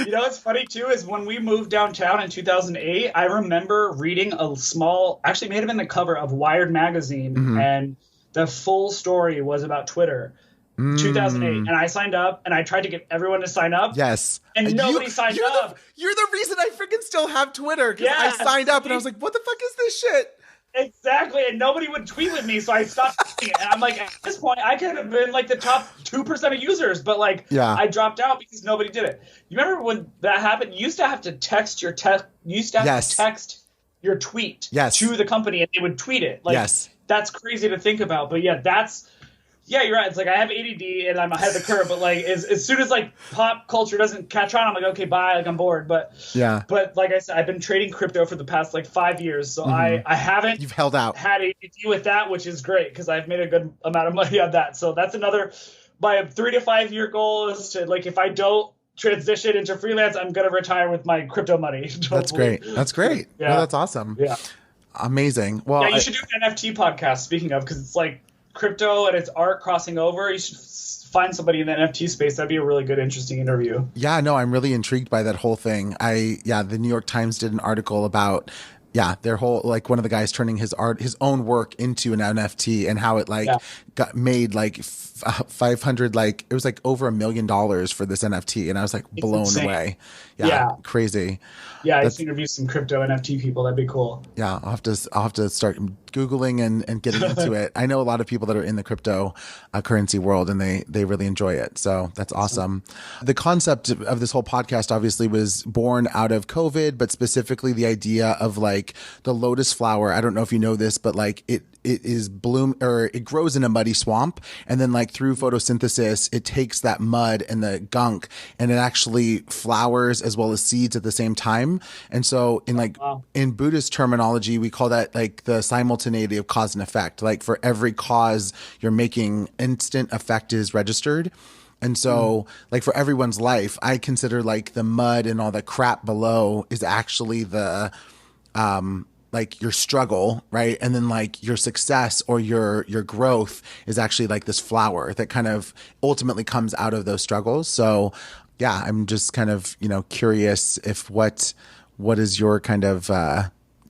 Speaker 2: You know what's funny too is when we moved downtown in 2008, I remember reading a small, actually may have been the cover of Wired magazine, and the full story was about Twitter. 2008, and I signed up, and I tried to get everyone to sign up.
Speaker 1: Yes,
Speaker 2: and nobody signed up.
Speaker 1: You're the reason I freaking still have Twitter because
Speaker 2: Yes.
Speaker 1: I signed up and I was like, "What the fuck is this shit?"
Speaker 2: Exactly, and nobody would tweet with me, so I stopped doing it. And I'm like, at this point, I could have been like the top 2% of users, but like, I dropped out because nobody did it. You remember when that happened? You used to have to text your to text your tweet to the company, and they would tweet it. Like, that's crazy to think about, but yeah, you're right. It's like I have ADD and I'm ahead of the curve, but like as soon as like pop culture doesn't catch on, I'm like, okay, bye, like I'm bored. But like I said, I've been trading crypto for the past like 5 years, so I haven't
Speaker 1: You've held out.
Speaker 2: had ADD with that, which is great because I've made a good amount of money on that. So that's another my 3 to 5 year goal is to like if I don't transition into freelance, I'm gonna retire with my crypto money.
Speaker 1: That's great. That's great.
Speaker 2: Yeah,
Speaker 1: well, that's awesome.
Speaker 2: Yeah,
Speaker 1: amazing. Well,
Speaker 2: yeah, you should do an NFT podcast. Speaking of, because it's like crypto and it's art crossing over. You should find somebody in the NFT space. That'd be a really good, interesting interview.
Speaker 1: Yeah, no, I'm really intrigued by that whole thing. The New York Times did an article about their whole, like one of the guys turning his own work into an NFT and how it got made like 500, like it was like over $1 million for this NFT. And I was like blown away. Yeah. Crazy.
Speaker 2: Yeah. I used to interview some crypto NFT people. That'd be cool.
Speaker 1: Yeah. I'll have to start Googling and getting into it. I know a lot of people that are in the crypto currency world and they really enjoy it. So that's awesome. The concept of this whole podcast obviously was born out of COVID, but specifically the idea of like the lotus flower. I don't know if you know this, but like it is it grows in a muddy swamp. And then like through photosynthesis, it takes that mud and the gunk and it actually flowers as well as seeds at the same time. And so in Buddhist terminology, we call that like the simultaneity of cause and effect. Like for every cause you're making, instant effect is registered. And so like for everyone's life, I consider like the mud and all the crap below is actually the, like your struggle, right? And then like your success or your growth is actually like this flower that kind of ultimately comes out of those struggles. So yeah, I'm just kind of, curious if what is your kind of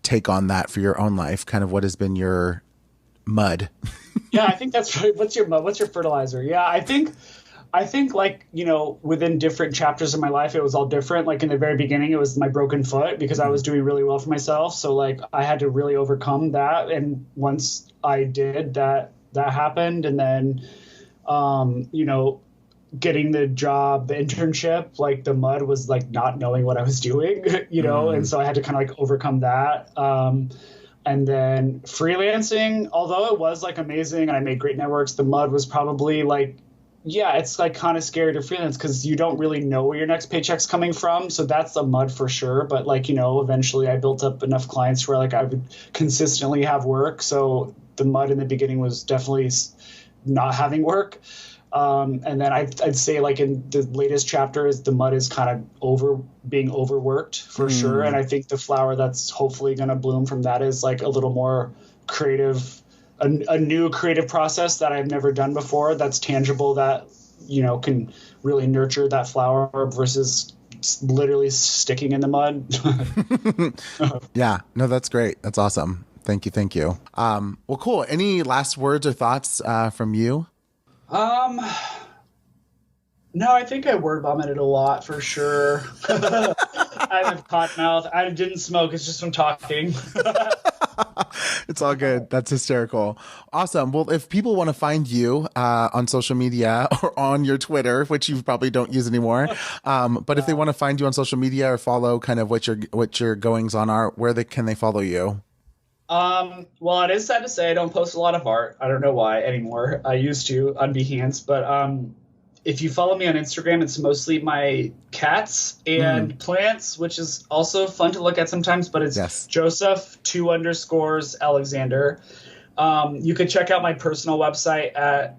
Speaker 1: take on that for your own life? Kind of what has been your mud?
Speaker 2: Yeah, I think that's right. What's your mud? What's your fertilizer? Yeah, I think like, within different chapters of my life, it was all different. Like in the very beginning, it was my broken foot because I was doing really well for myself. So like I had to really overcome that. And once I did that happened. And then, getting the job, the internship, like the mud was like not knowing what I was doing, and so I had to kind of like overcome that. And then freelancing, although it was like amazing and I made great networks, the mud was probably like, it's like kind of scary to freelance because you don't really know where your next paycheck's coming from. So that's the mud for sure. But like, eventually I built up enough clients where like I would consistently have work. So the mud in the beginning was definitely not having work. And then I'd say like in the latest chapters, the mud is kind of being overworked for sure. And I think the flower that's hopefully going to bloom from that is like a little more creative, a new creative process that I've never done before. That's tangible that, can really nurture that flower versus literally sticking in the mud.
Speaker 1: Yeah, no, that's great. That's awesome. Thank you. Well, cool. Any last words or thoughts from you?
Speaker 2: No, I think I word vomited a lot for sure. I have cotton mouth. I didn't smoke. It's just from talking.
Speaker 1: It's all good. That's hysterical. Awesome. Well, if people want to find you on social media or on your Twitter, which you probably don't use anymore, but if they want to find you on social media or follow kind of what your goings on are, can they follow you?
Speaker 2: Well, it is sad to say I don't post a lot of art. I don't know why anymore. I used to on Behance, but if you follow me on Instagram, it's mostly my cats and plants, which is also fun to look at sometimes, but it's Joseph _Alexander. You could check out my personal website at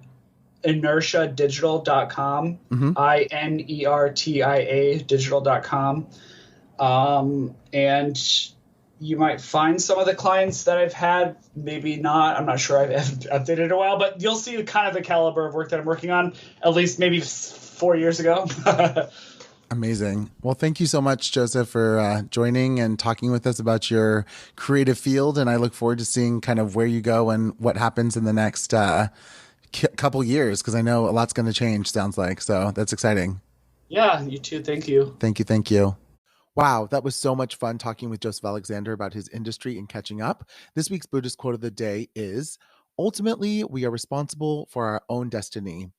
Speaker 2: inertiadigital.com, INERTIA digital.com. And you might find some of the clients that I've had, maybe not. I'm not sure. I haven't updated in a while, but you'll see kind of the caliber of work that I'm working on, at least maybe 4 years ago.
Speaker 1: Amazing. Well, thank you so much, Joseph, for joining and talking with us about your creative field. And I look forward to seeing kind of where you go and what happens in the next couple years, because I know a lot's going to change, sounds like. So that's exciting.
Speaker 2: Yeah, you too. Thank you.
Speaker 1: Thank you. Thank you. Wow, that was so much fun talking with Joseph Alexander about his industry and catching up. This week's Buddhist quote of the day is, "Ultimately, we are responsible for our own destiny.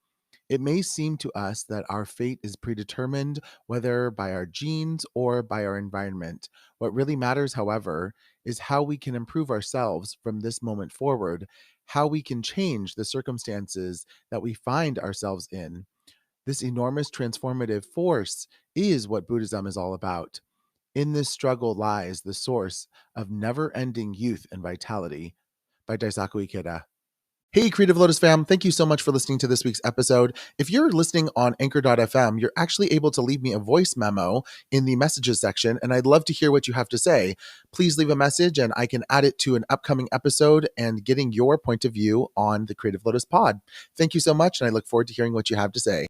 Speaker 1: It may seem to us that our fate is predetermined, whether by our genes or by our environment. What really matters, however, is how we can improve ourselves from this moment forward, how we can change the circumstances that we find ourselves in. This enormous transformative force is what Buddhism is all about. In this struggle lies the source of never-ending youth and vitality." By Daisaku Ikeda. Hey, Creative Lotus fam, thank you so much for listening to this week's episode. If you're listening on anchor.fm, you're actually able to leave me a voice memo in the messages section, and I'd love to hear what you have to say. Please leave a message, and I can add it to an upcoming episode and getting your point of view on the Creative Lotus pod. Thank you so much, and I look forward to hearing what you have to say.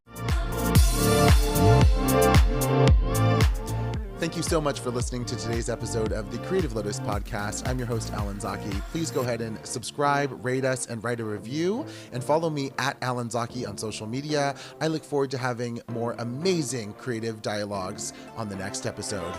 Speaker 1: Thank you so much for listening to today's episode of the Creative Lotus podcast. I'm your host, Alan Zaki. Please go ahead and subscribe, rate us, and write a review. And follow me at Alan Zaki on social media. I look forward to having more amazing creative dialogues on the next episode.